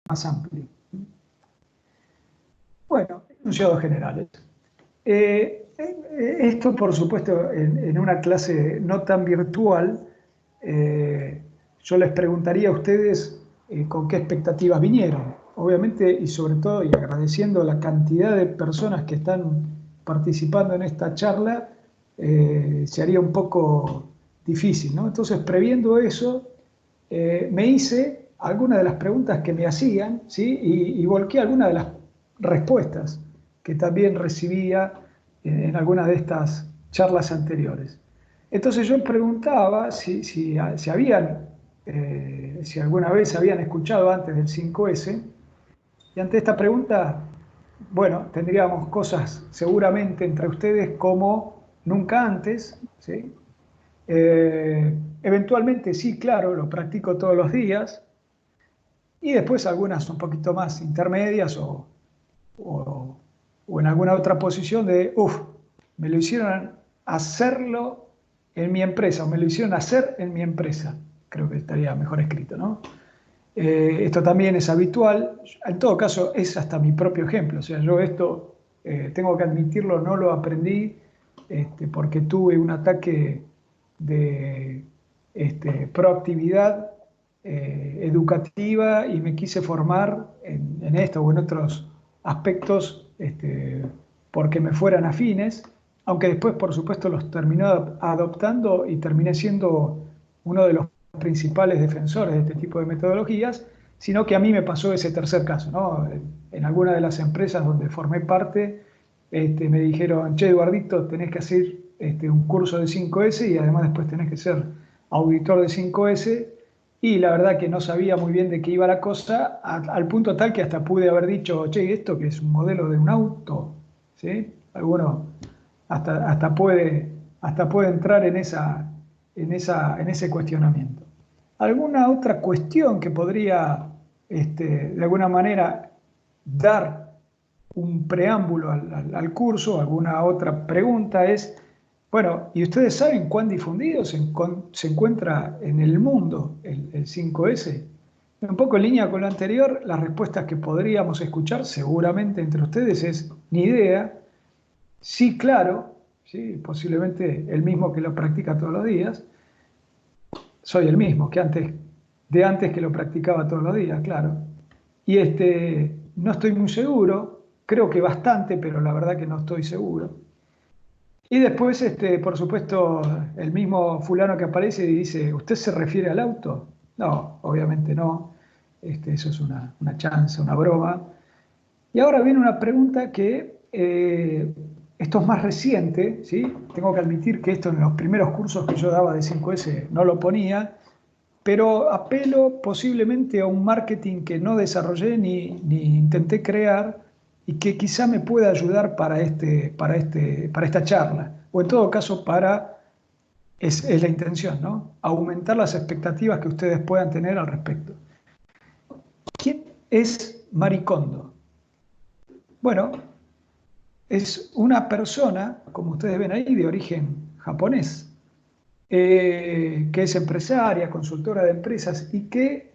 más amplio. Bueno, enunciados generales. Esto, por supuesto, en una clase no tan virtual, yo les preguntaría a ustedes con qué expectativas vinieron. Obviamente, y sobre todo, y agradeciendo la cantidad de personas que están participando en esta charla, se haría un poco difícil, ¿no? Entonces, previendo eso, me hice algunas de las preguntas que me hacían, ¿sí? Y volqué algunas de las respuestas que también recibía en algunas de estas charlas anteriores. Entonces yo preguntaba si alguna vez habían escuchado antes del 5S, y ante esta pregunta, bueno, tendríamos cosas seguramente entre ustedes como nunca antes, ¿sí? Eventualmente sí, claro, lo practico todos los días, y después algunas un poquito más intermedias o, o en alguna otra posición de, uff, me lo hicieron hacerlo en mi empresa, o me lo hicieron hacer en mi empresa. Creo que estaría mejor escrito, ¿no? Esto también es habitual. En todo caso, es hasta mi propio ejemplo. O sea, yo esto, tengo que admitirlo, no lo aprendí porque tuve un ataque de proactividad educativa y me quise formar en esto o en otros aspectos porque me fueran afines, aunque después, por supuesto, los terminó adoptando y terminé siendo uno de los principales defensores de este tipo de metodologías, sino que a mí me pasó ese tercer caso, ¿no? En alguna de las empresas donde formé parte, me dijeron, che, Eduardito, tenés que hacer un curso de 5S y además después tenés que ser auditor de 5S, y la verdad que no sabía muy bien de qué iba la cosa, al punto tal que hasta pude haber dicho, che, ¿esto que es un modelo de un auto? ¿Sí? Alguno hasta puede entrar en ese cuestionamiento. ¿Alguna otra cuestión que podría, de alguna manera, dar un preámbulo al curso? ¿Alguna otra pregunta? Es, bueno, ¿y ustedes saben cuán difundido se encuentra en el mundo el 5S? Un poco en línea con lo anterior, las respuestas que podríamos escuchar seguramente entre ustedes es ni idea, sí, claro, ¿sí? Posiblemente el mismo que lo practica todos los días. Soy el mismo de antes que lo practicaba todos los días, claro. Y no estoy muy seguro, creo que bastante, pero la verdad que no estoy seguro. Y después, por supuesto, el mismo fulano que aparece y dice, ¿usted se refiere al auto? No, obviamente no. Eso es una chanza, una broma. Y ahora viene una pregunta que esto es más reciente, ¿sí? Tengo que admitir que esto en los primeros cursos que yo daba de 5S no lo ponía, pero apelo posiblemente a un marketing que no desarrollé ni intenté crear y que quizá me pueda ayudar para esta charla, o en todo caso es la intención, ¿no? Aumentar las expectativas que ustedes puedan tener al respecto. ¿Quién es Maricondo? Bueno, es una persona, como ustedes ven ahí, de origen japonés, que es empresaria, consultora de empresas y que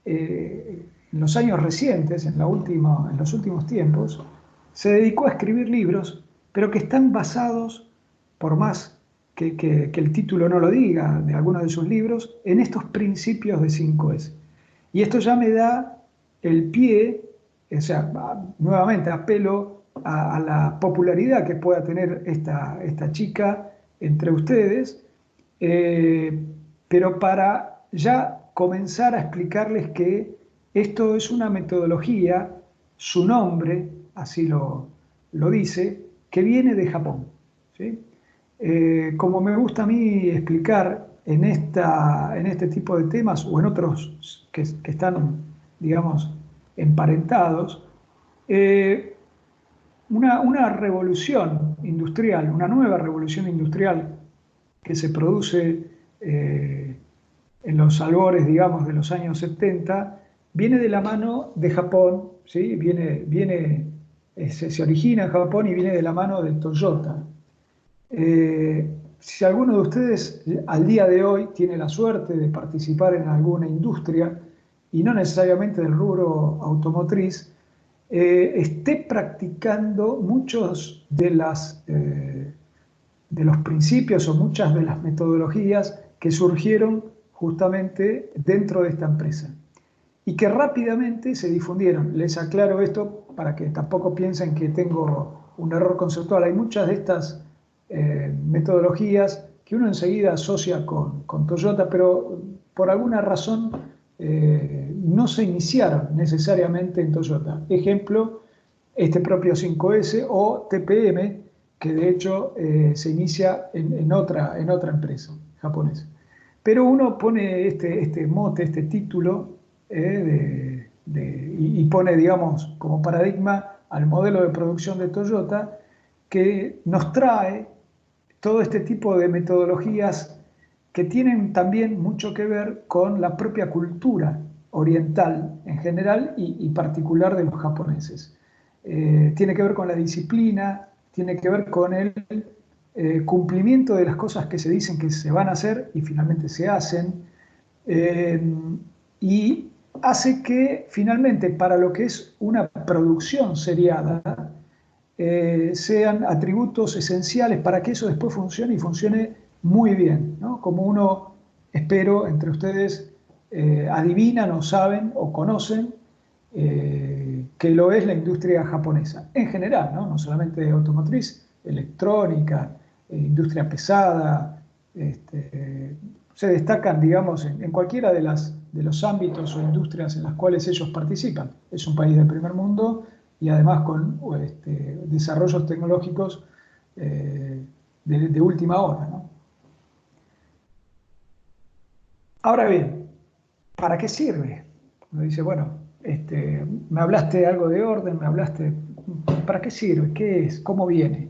en los años recientes, en los últimos tiempos, se dedicó a escribir libros, pero que están basados, por más que el título no lo diga, de algunos de sus libros, en estos principios de 5S. Y esto ya me da el pie, o sea, nuevamente apelo a la popularidad que pueda tener esta chica entre ustedes, eh, pero para ya comenzar a explicarles que esto es una metodología, su nombre así lo dice, que viene de Japón, ¿sí? Como me gusta a mí explicar en este tipo de temas o en otros que están, digamos, emparentados, eh, una revolución industrial, una nueva revolución industrial que se produce en los albores, digamos, de los años 70, viene de la mano de Japón, ¿sí? Se origina en Japón y viene de la mano de Toyota. Si alguno de ustedes al día de hoy tiene la suerte de participar en alguna industria y no necesariamente del rubro automotriz, esté practicando muchos de los principios o muchas de las metodologías que surgieron justamente dentro de esta empresa y que rápidamente se difundieron. Les aclaro esto para que tampoco piensen que tengo un error conceptual. Hay muchas de estas metodologías que uno enseguida asocia con Toyota, pero por alguna razón no se iniciaron necesariamente en Toyota. Ejemplo, este propio 5S o TPM, que de hecho se inicia en otra empresa japonesa. Pero uno pone este mote, este título, y pone, digamos, como paradigma al modelo de producción de Toyota, que nos trae todo este tipo de metodologías que tienen también mucho que ver con la propia cultura oriental en general y particular de los japoneses. Tiene que ver con la disciplina, tiene que ver con el cumplimiento de las cosas que se dicen que se van a hacer y finalmente se hacen, y hace que finalmente para lo que es una producción seriada sean atributos esenciales para que eso después funcione y funcione muy bien, ¿no? Como uno, espero, entre ustedes adivinan o saben o conocen que lo es la industria japonesa, en general, ¿no? No solamente automotriz, electrónica, industria pesada, se destacan, digamos, en cualquiera de los ámbitos o industrias en las cuales ellos participan. Es un país del primer mundo y además con desarrollos tecnológicos de última hora, ¿no? Ahora bien, ¿para qué sirve? Uno dice, bueno, me hablaste algo de orden, me hablaste, ¿para qué sirve? ¿Qué es? ¿Cómo viene?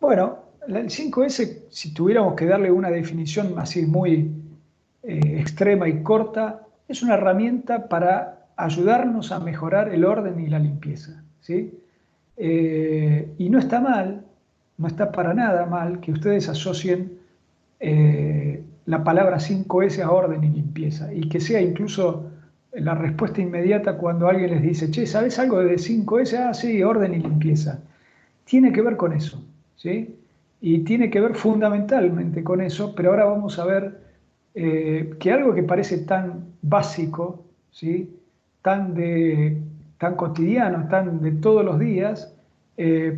Bueno, el 5S, si tuviéramos que darle una definición así muy extrema y corta, es una herramienta para ayudarnos a mejorar el orden y la limpieza, ¿sí? Y no está mal, no está para nada mal que ustedes asocien la palabra 5S a orden y limpieza y que sea incluso la respuesta inmediata cuando alguien les dice, che, ¿sabes algo de 5S? Ah, sí, orden y limpieza. Tiene que ver con eso, ¿sí? Y tiene que ver fundamentalmente con eso, pero ahora vamos a ver que algo que parece tan básico, ¿sí? tan, tan cotidiano, tan de todos los días,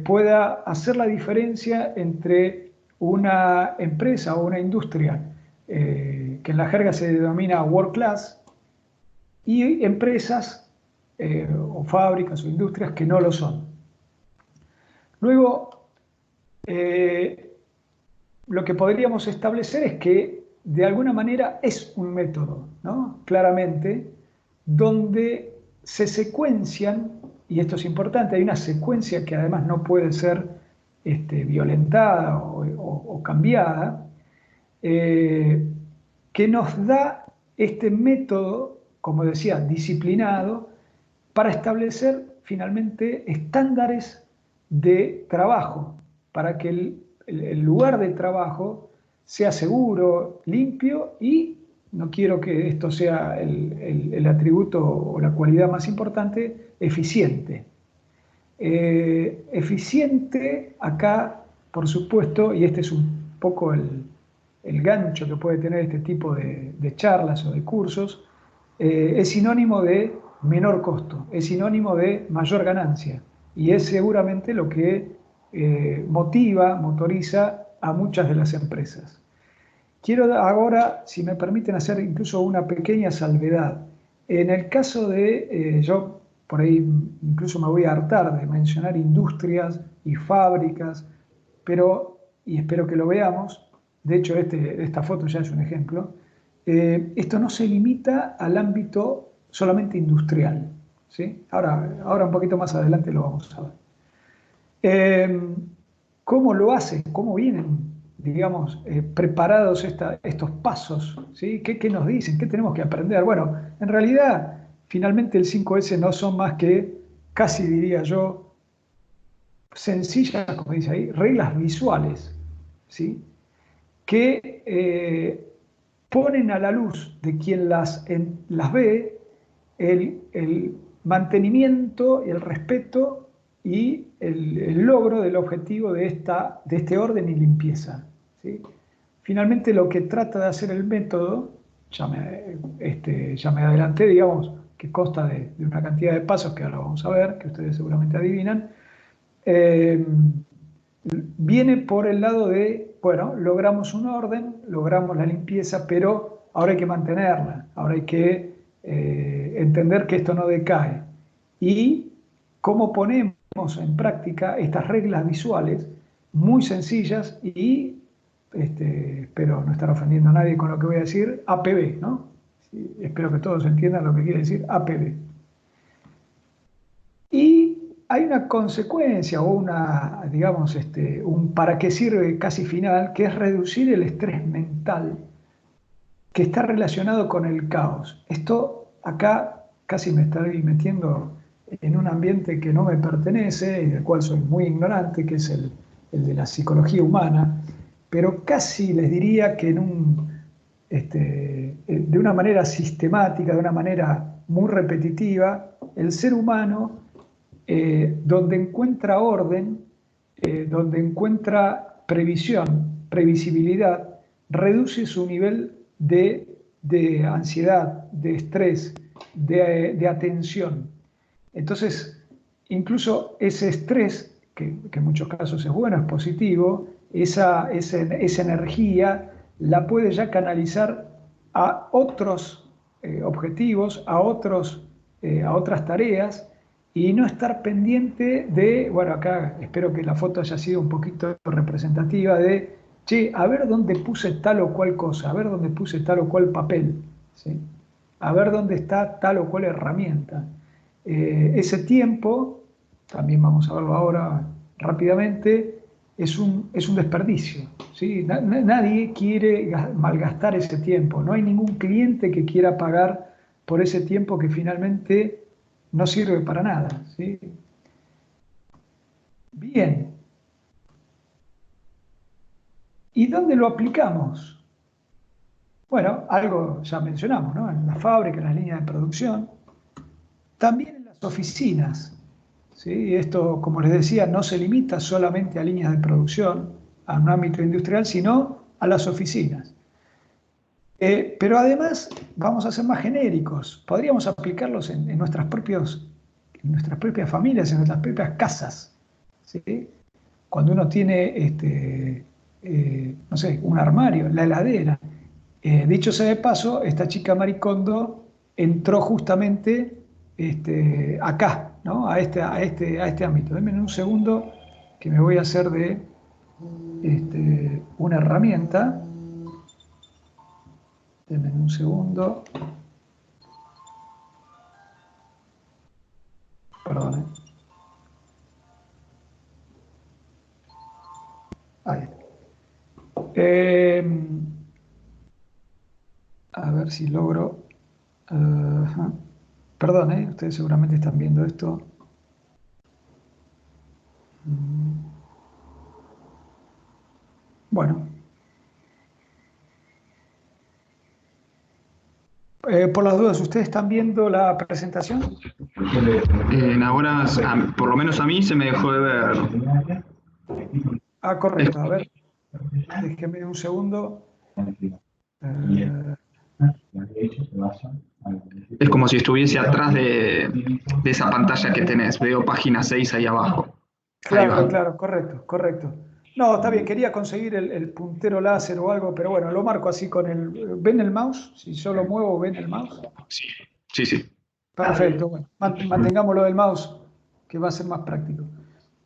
pueda hacer la diferencia entre una empresa o una industria que en la jerga se denomina world class y empresas o fábricas o industrias que no lo son. Luego, lo que podríamos establecer es que de alguna manera es un método, ¿no? Claramente, donde se secuencian, y esto es importante, hay una secuencia que además no puede ser violentada o cambiada, eh, que nos da este método, como decía, disciplinado, para establecer finalmente estándares de trabajo, para que el lugar de trabajo sea seguro, limpio y, no quiero que esto sea el atributo o la cualidad más importante, eficiente. Eficiente acá, por supuesto, y este es un poco el gancho que puede tener este tipo de charlas o de cursos, es sinónimo de menor costo, es sinónimo de mayor ganancia y es seguramente lo que motoriza a muchas de las empresas. Quiero ahora, si me permiten, hacer incluso una pequeña salvedad. En el caso de, yo por ahí incluso me voy a hartar de mencionar industrias y fábricas, pero, y espero que lo veamos, de hecho esta foto ya es un ejemplo, esto no se limita al ámbito solamente industrial, ¿sí? Ahora un poquito más adelante lo vamos a ver. ¿Cómo lo hace? ¿Cómo vienen, digamos, preparados estos pasos? ¿Sí? ¿Qué nos dicen? ¿Qué tenemos que aprender? Bueno, en realidad, finalmente el 5S no son más que, casi diría yo, sencillas, como dice ahí, reglas visuales, ¿sí? Que ponen a la luz de quien las ve el mantenimiento y el respeto y el logro del objetivo de este orden y limpieza, ¿sí? Finalmente lo que trata de hacer el método, ya me adelanté, digamos, que consta de una cantidad de pasos que ahora vamos a ver, que ustedes seguramente adivinan, eh, viene por el lado de, bueno, logramos un orden, logramos la limpieza, pero ahora hay que mantenerla, ahora hay que entender que esto no decae. Y cómo ponemos en práctica estas reglas visuales muy sencillas y, espero no estar ofendiendo a nadie con lo que voy a decir, APB, ¿no? Sí, espero que todos entiendan lo que quiere decir APB. Y hay una consecuencia o una, digamos, un para qué sirve casi final, que es reducir el estrés mental que está relacionado con el caos. Esto acá casi me estoy metiendo en un ambiente que no me pertenece y del cual soy muy ignorante, que es el de la psicología humana, pero casi les diría que de una manera sistemática, de una manera muy repetitiva, el ser humano donde encuentra orden, donde encuentra previsión, previsibilidad, reduce su nivel de ansiedad, de estrés, de atención. Entonces, incluso ese estrés, que en muchos casos es bueno, es positivo, esa energía la puede ya canalizar a otros objetivos, a otras tareas y no estar pendiente de, bueno, acá espero que la foto haya sido un poquito representativa de, che, a ver dónde puse tal o cual cosa, a ver dónde puse tal o cual papel, ¿sí? A ver dónde está tal o cual herramienta. Ese tiempo, también vamos a verlo ahora rápidamente, es un desperdicio, ¿sí? Nadie quiere malgastar ese tiempo, no hay ningún cliente que quiera pagar por ese tiempo que finalmente no sirve para nada, ¿sí? Bien, ¿y dónde lo aplicamos? Bueno, algo ya mencionamos, ¿no? En la fábrica, en las líneas de producción, también en las oficinas, ¿sí? Esto, como les decía, no se limita solamente a líneas de producción, a un ámbito industrial, sino a las oficinas. Pero además vamos a ser más genéricos, podríamos aplicarlos en nuestras propias familias, en nuestras propias casas, ¿sí? Cuando uno tiene, no sé, un armario, la heladera. Dicho sea de paso, esta chica Maricondo entró justamente acá, ¿no? A este ámbito. Denme un segundo que me voy a hacer de una herramienta. Denme un segundo. Perdón. Ahí está. A ver si logro. Ajá. Perdón, ustedes seguramente están viendo esto. Bueno, por las dudas, ¿ustedes están viendo la presentación? Ahora, por lo menos a mí se me dejó de ver. Ah, Es, correcto. A ver, déjenme un segundo. Eh, es como si estuviese atrás de esa pantalla que tenés. Veo página 6 ahí abajo. Ahí claro, va. claro, correcto, correcto. No, está bien, quería conseguir el puntero láser o algo, pero bueno, lo marco así con el... ¿Ven el mouse? Si yo lo muevo, ¿ven el mouse? Sí, sí, sí. Perfecto, bueno, mantengámoslo del mouse, que va a ser más práctico.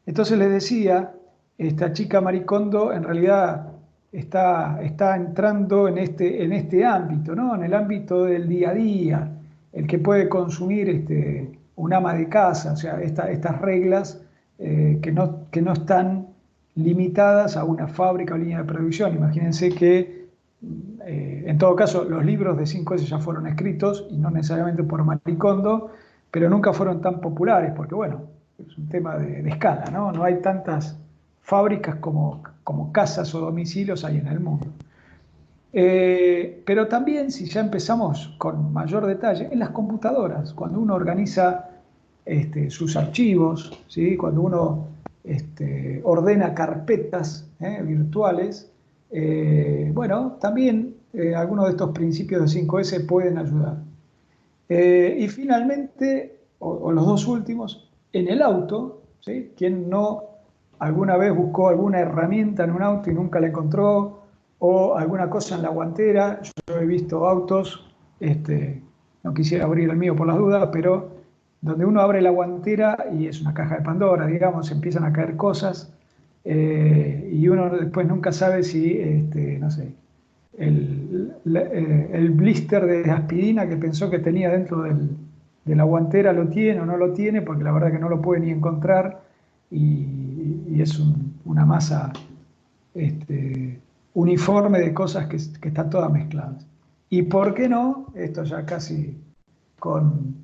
Entonces les decía, esta chica Maricondo en realidad está entrando en este ámbito, ¿no? En el ámbito del día a día, el que puede consumir un ama de casa, o sea, estas reglas que no están limitadas a una fábrica o línea de producción. Imagínense que, en todo caso, los libros de 5S ya fueron escritos, y no necesariamente por Maricondo, pero nunca fueron tan populares, porque bueno, es un tema de escala, ¿no? No hay tantas fábricas como casas o domicilios hay en el mundo. Pero también, si ya empezamos con mayor detalle, en las computadoras, cuando uno organiza sus archivos, ¿sí? Cuando uno ordena carpetas virtuales, bueno, también algunos de estos principios de 5S pueden ayudar. Y finalmente, o los dos últimos, en el auto, ¿sí? ¿Quién no alguna vez buscó alguna herramienta en un auto y nunca la encontró? O alguna cosa en la guantera. Yo he visto autos, no quisiera abrir el mío por las dudas, pero donde uno abre la guantera y es una caja de Pandora, digamos, empiezan a caer cosas y uno después nunca sabe si, no sé, el blister de aspirina que pensó que tenía dentro de la guantera lo tiene o no lo tiene, porque la verdad que no lo puede ni encontrar y es una masa uniforme de cosas que están todas mezcladas. Y por qué no, esto ya casi con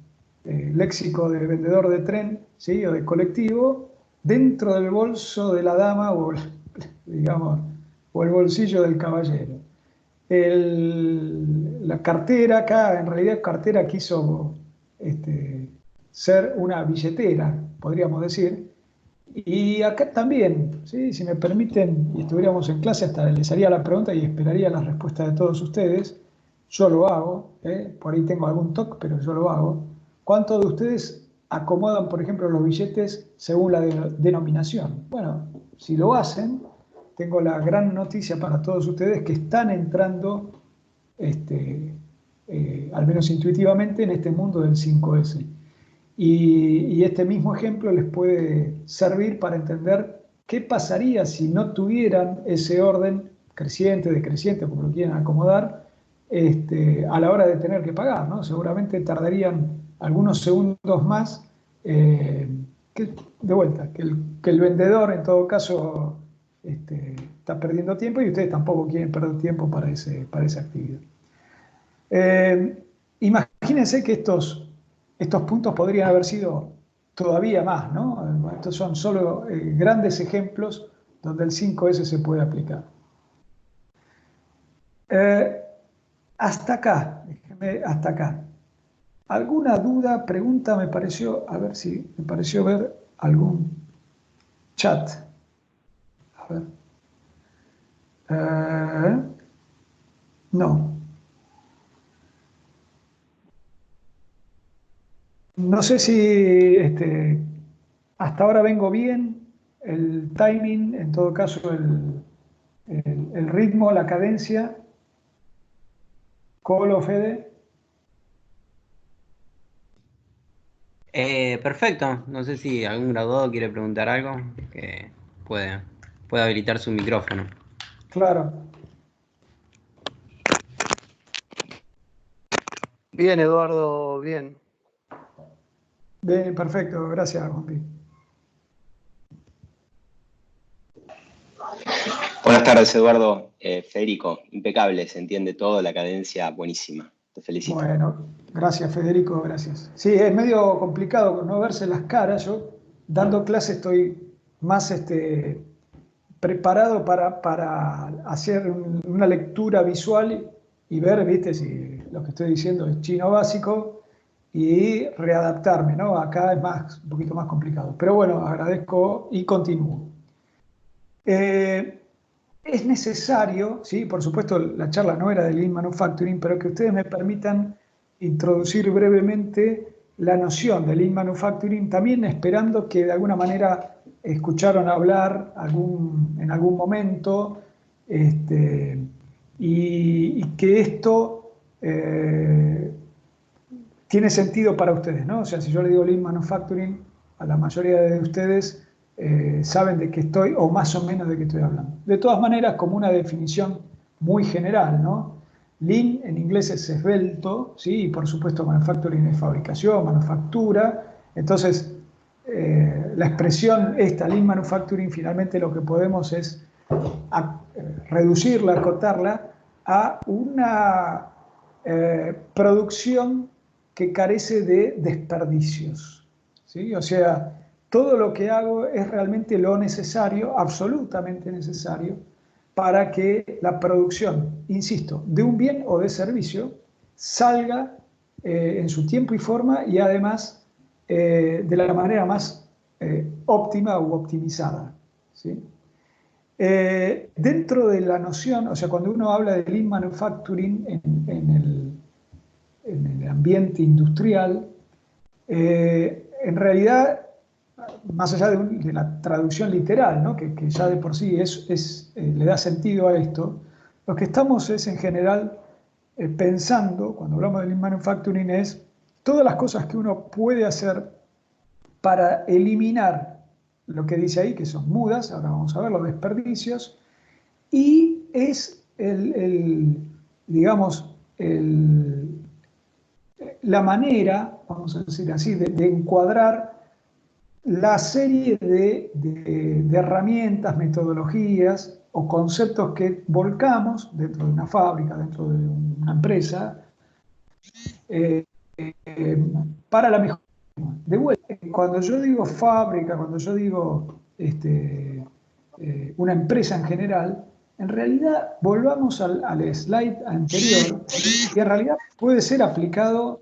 léxico de vendedor de tren, ¿sí? O de colectivo, dentro del bolso de la dama o, digamos, o el bolsillo del caballero. La cartera acá, en realidad cartera quiso ser una billetera, podríamos decir. Y acá también, ¿sí? Si me permiten, y estuviéramos en clase, hasta les haría la pregunta y esperaría la respuesta de todos ustedes. Yo lo hago, por ahí tengo algún toque, pero yo lo hago. ¿Cuántos de ustedes acomodan, por ejemplo, los billetes según la denominación? Bueno, si lo hacen, tengo la gran noticia para todos ustedes que están entrando, al menos intuitivamente, en este mundo del 5S. Y este mismo ejemplo les puede servir para entender qué pasaría si no tuvieran ese orden creciente, decreciente, como lo quieran acomodar, a la hora de tener que pagar, ¿no? Seguramente tardarían algunos segundos más, de vuelta, que el vendedor en todo caso está perdiendo tiempo y ustedes tampoco quieren perder tiempo para esa actividad. Imagínense que estos puntos podrían haber sido todavía más, ¿no? Estos son solo grandes ejemplos donde el 5S se puede aplicar. Eh, hasta acá, hasta acá. ¿Alguna duda, pregunta? Me pareció, a ver si me pareció ver algún chat. A ver. No. No sé si hasta ahora vengo bien, el timing, en todo caso el ritmo, la cadencia. Colo, Fede. Perfecto, no sé si algún graduado quiere preguntar algo, que puede, puede habilitar su micrófono. Claro. Bien, Eduardo, bien. Bien, perfecto, gracias, Juanpi. Buenas tardes, Eduardo. Federico, impecable, se entiende todo, la cadencia buenísima. Te felicito. Bueno, gracias, Federico, gracias. Sí, es medio complicado no verse las caras. Yo, dando clase, estoy más preparado para hacer una lectura visual y ver, viste, si lo que estoy diciendo es chino básico y readaptarme, ¿no? Acá es un poquito más complicado. Pero bueno, agradezco y continúo. Es necesario, ¿sí? Por supuesto, la charla no era de Lean Manufacturing, pero que ustedes me permitan introducir brevemente la noción de Lean Manufacturing, también esperando que de alguna manera escucharon hablar en algún momento y que esto tiene sentido para ustedes, ¿no? O sea, si yo le digo Lean Manufacturing, a la mayoría de ustedes saben de qué estoy o más o menos de qué estoy hablando. De todas maneras, como una definición muy general, ¿no? Lean en inglés es esbelto, ¿sí? Y por supuesto manufacturing es fabricación, manufactura. Entonces, la expresión esta, Lean Manufacturing, finalmente lo que podemos es reducirla, acotarla a una producción que carece de desperdicios, ¿sí? O sea, todo lo que hago es realmente lo necesario, absolutamente necesario, para que la producción, insisto, de un bien o de servicio salga en su tiempo y forma y además de la manera más óptima u optimizada, ¿sí? Dentro de la noción, o sea, cuando uno habla de Lean Manufacturing en el ambiente industrial, en realidad, más allá de la traducción literal, ¿no? que ya de por sí le da sentido a esto, lo que estamos es en general pensando, cuando hablamos de Lean Manufacturing, es todas las cosas que uno puede hacer para eliminar lo que dice ahí, que son mudas, ahora vamos a ver los desperdicios, y es digamos, la manera, vamos a decir así, de encuadrar la serie de herramientas, metodologías o conceptos que volcamos dentro de una fábrica, dentro de una empresa, para la mejora. De vuelta, cuando yo digo fábrica, cuando yo digo una empresa en general, en realidad volvamos al slide anterior, y en realidad puede ser aplicado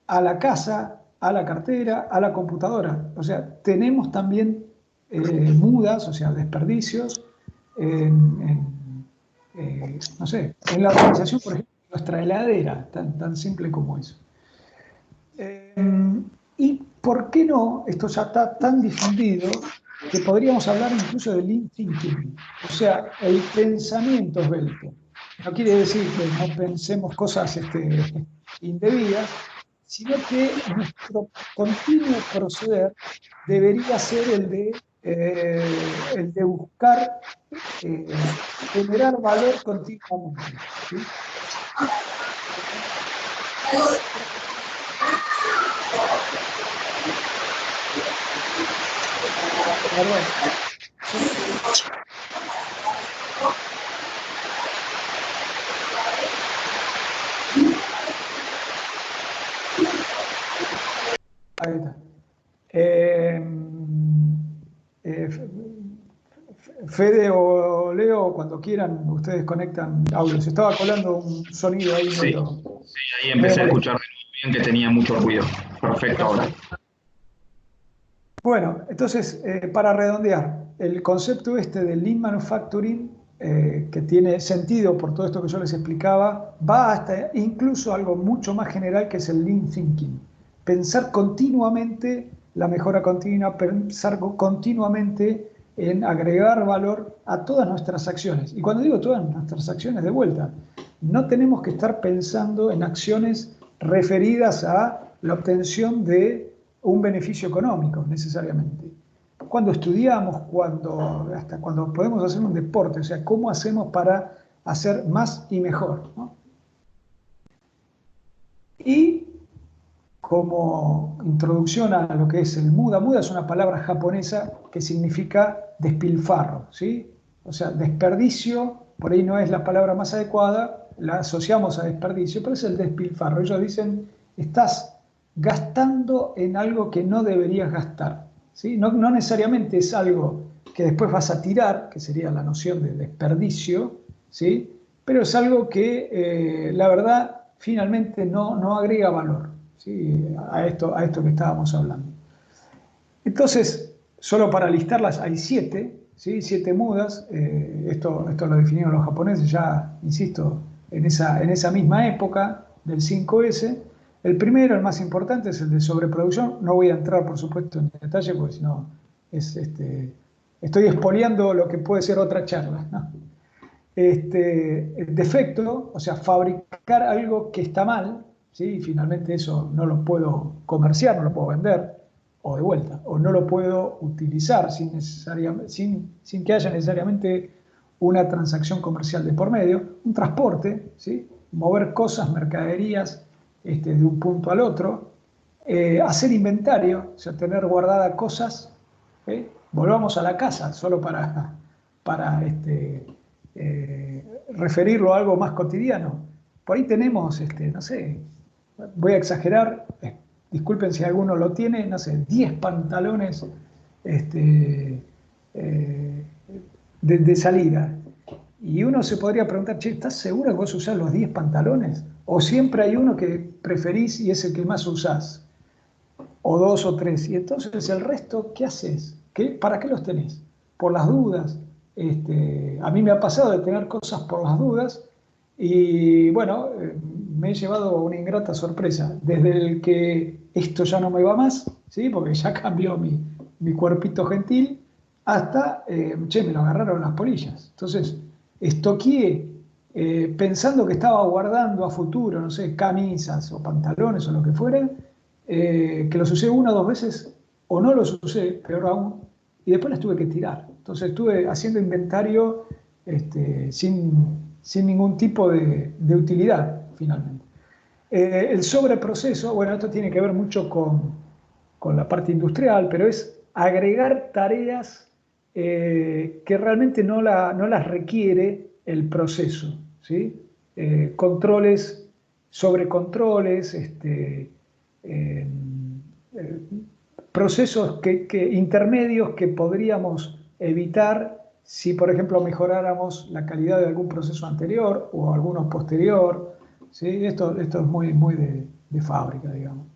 a la casa, a la cartera, a la computadora. O sea, tenemos también mudas, o sea, desperdicios, no sé, en la organización, por ejemplo, nuestra heladera, tan simple como eso. ¿Y por qué no? Esto ya está tan difundido que podríamos hablar incluso de Lean Thinking, o sea, el pensamiento esbelto. No quiere decir que no pensemos cosas indebidas, sino que nuestro continuo proceder debería ser el de buscar generar valor continuamente, ¿sí? Perdón. Ahí está. Fede o Leo, cuando quieran, ustedes conectan audio. Se estaba colando un sonido ahí. Sí, medio, sí, ahí empecé a escuchar bien que tenía mucho ruido. Perfecto ahora. Bueno, entonces, para redondear, el concepto de Lean Manufacturing, que tiene sentido por todo esto que yo les explicaba, va hasta incluso algo mucho más general que es el Lean Thinking. Pensar continuamente la mejora continua, pensar continuamente en agregar valor a todas nuestras acciones. Y cuando digo todas nuestras acciones, de vuelta, no tenemos que estar pensando en acciones referidas a la obtención de un beneficio económico necesariamente. Cuando estudiamos, hasta cuando podemos hacer un deporte, o sea, cómo hacemos para hacer más y mejor, ¿no? Y como introducción a lo que es el muda, muda es una palabra japonesa que significa despilfarro, ¿sí? O sea, desperdicio, por ahí no es la palabra más adecuada, la asociamos a desperdicio, pero es el despilfarro. Ellos dicen, estás gastando en algo que no deberías gastar, ¿sí? No necesariamente es algo que después vas a tirar, que sería la noción de desperdicio, ¿sí? Pero es algo que la verdad finalmente no agrega valor, ¿sí? a esto que estábamos hablando. Entonces, solo para listarlas hay 7, ¿sí? 7 mudas. Esto lo definieron los japoneses ya, insisto, en esa misma época del 5S. El primero, el más importante, es el de sobreproducción. No voy a entrar, por supuesto, en detalle, porque si no estoy expoliando lo que puede ser otra charla, ¿no? Defecto, o sea, fabricar algo que está mal, ¿sí? Y finalmente eso no lo puedo comerciar, no lo puedo vender, o de vuelta, o no lo puedo utilizar sin que haya necesariamente una transacción comercial de por medio, un transporte, ¿sí? Mover cosas, mercaderías de un punto al otro, hacer inventario, o sea, tener guardadas cosas, volvamos a la casa, solo para referirlo a algo más cotidiano. Por ahí tenemos, no sé, voy a exagerar, disculpen si alguno lo tiene, no sé, 10 pantalones de salida. Y uno se podría preguntar, che, ¿estás seguro que vos usás los 10 pantalones? ¿O siempre hay uno que preferís y es el que más usás? O 2 o 3. Y entonces el resto, ¿qué haces? ¿Para qué los tenés? Por las dudas. A mí me ha pasado de tener cosas por las dudas y bueno, me he llevado una ingrata sorpresa. Desde el que esto ya no me va más, ¿sí? Porque ya cambió mi cuerpito gentil, hasta, che, me lo agarraron las polillas. Entonces, estoqueé pensando que estaba guardando a futuro, no sé, camisas o pantalones o lo que fuera, que los usé una o dos veces, o no los usé, peor aún, y después las tuve que tirar. Entonces estuve haciendo inventario sin ningún tipo de utilidad, finalmente. El sobreproceso, bueno, esto tiene que ver mucho con la parte industrial, pero es agregar tareas que realmente no las requiere el proceso, ¿sí? Controles sobre controles, eh, eh, procesos intermedios que podríamos evitar si, por ejemplo, mejoráramos la calidad de algún proceso anterior o alguno posterior, ¿sí? Esto es muy de fábrica, digamos.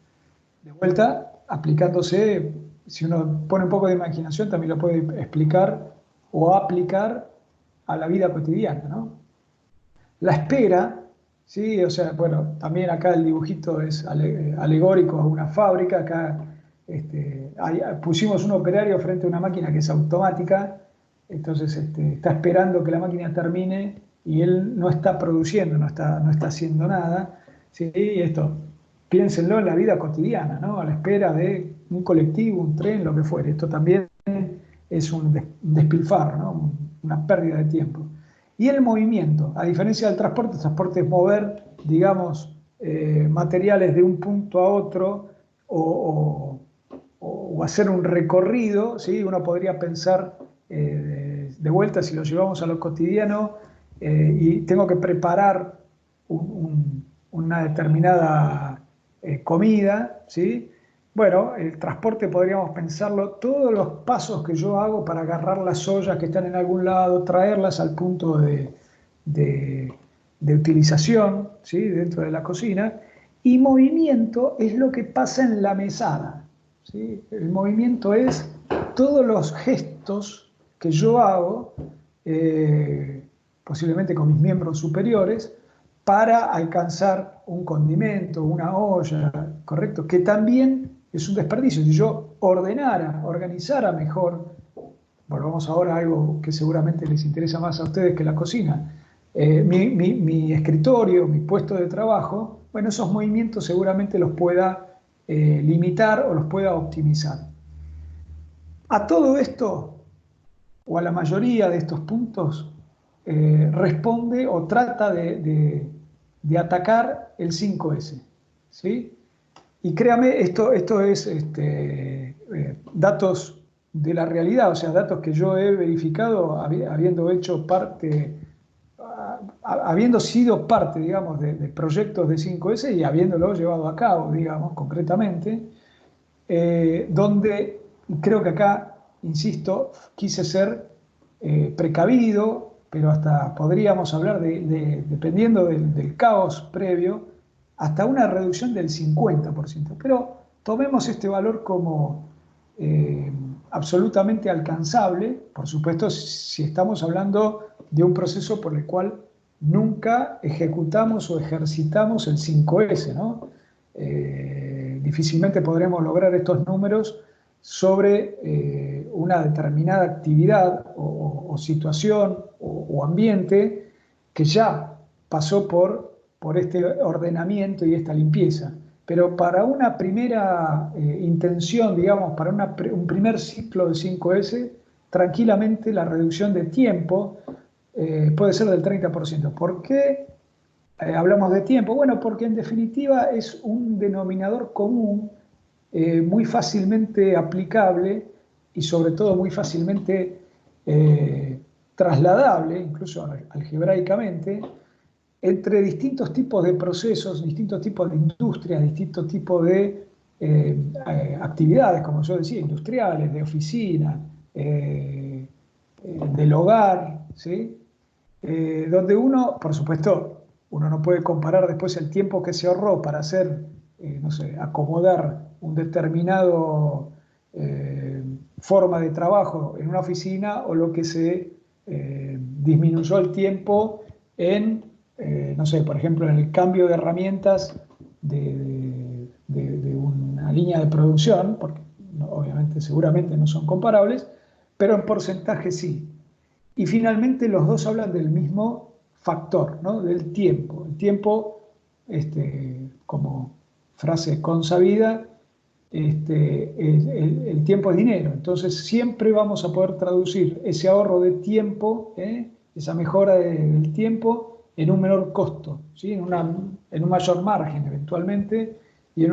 De vuelta, aplicándose, si uno pone un poco de imaginación, también lo puede explicar o aplicar a la vida cotidiana, ¿no? La espera, ¿sí? O sea, bueno, también acá el dibujito es alegórico a una fábrica. Acá pusimos un operario frente a una máquina que es automática, entonces está esperando que la máquina termine y él no está produciendo, no está haciendo nada, ¿sí? Y esto, piénsenlo en la vida cotidiana, ¿no? A la espera de un colectivo, un tren, lo que fuere. Esto también es un despilfarro, ¿no? Una pérdida de tiempo. Y el movimiento, a diferencia del transporte, el transporte es mover, digamos, materiales de un punto a otro o hacer un recorrido, ¿sí? Uno podría pensar de vuelta, si lo llevamos a lo cotidiano, y tengo que preparar una determinada comida, ¿sí? Bueno, el transporte podríamos pensarlo, todos los pasos que yo hago para agarrar las ollas que están en algún lado, traerlas al punto de utilización, ¿sí? Dentro de la cocina, y movimiento es lo que pasa en la mesada, ¿sí? El movimiento es todos los gestos que yo hago, posiblemente con mis miembros superiores, para alcanzar un condimento, una olla, ¿correcto? Que también es un desperdicio. Si yo organizara mejor, volvamos ahora a algo que seguramente les interesa más a ustedes que la cocina, mi escritorio, mi puesto de trabajo, bueno, esos movimientos seguramente los pueda limitar o los pueda optimizar. A todo esto, o a la mayoría de estos puntos, responde o trata de atacar el 5S, ¿sí? Y créame, esto es datos de la realidad, o sea, datos que yo he verificado habiendo hecho parte, habiendo sido parte, digamos, de proyectos de 5S y habiéndolo llevado a cabo, digamos, concretamente, donde creo que acá, insisto, quise ser precavido, pero hasta podríamos hablar dependiendo del caos previo, hasta una reducción del 50%. Pero tomemos este valor como absolutamente alcanzable, por supuesto, si estamos hablando de un proceso por el cual nunca ejecutamos o ejercitamos el 5S, ¿no? Difícilmente podremos lograr estos números sobre una determinada actividad o situación o ambiente que ya pasó por este ordenamiento y esta limpieza. Pero para una primera intención, digamos, para un primer ciclo de 5S, tranquilamente la reducción de tiempo puede ser del 30%. ¿Por qué hablamos de tiempo? Bueno, porque en definitiva es un denominador común muy fácilmente aplicable y sobre todo muy fácilmente trasladable, incluso algebraicamente, entre distintos tipos de procesos, distintos tipos de industrias, distintos tipos de actividades, como yo decía, industriales, de oficina, del hogar, ¿sí? donde uno, por supuesto, uno no puede comparar después el tiempo que se ahorró para hacer, no sé, acomodar un determinado forma de trabajo en una oficina o lo que se disminuyó el tiempo en, no sé, por ejemplo, en el cambio de herramientas de una línea de producción, porque obviamente seguramente no son comparables, pero en porcentaje sí. Y finalmente los dos hablan del mismo factor, ¿no? Del tiempo. El tiempo, como frase consabida, el tiempo es dinero. Entonces siempre vamos a poder traducir ese ahorro de tiempo, esa mejora del tiempo, en un menor costo, ¿sí? En un mayor margen eventualmente y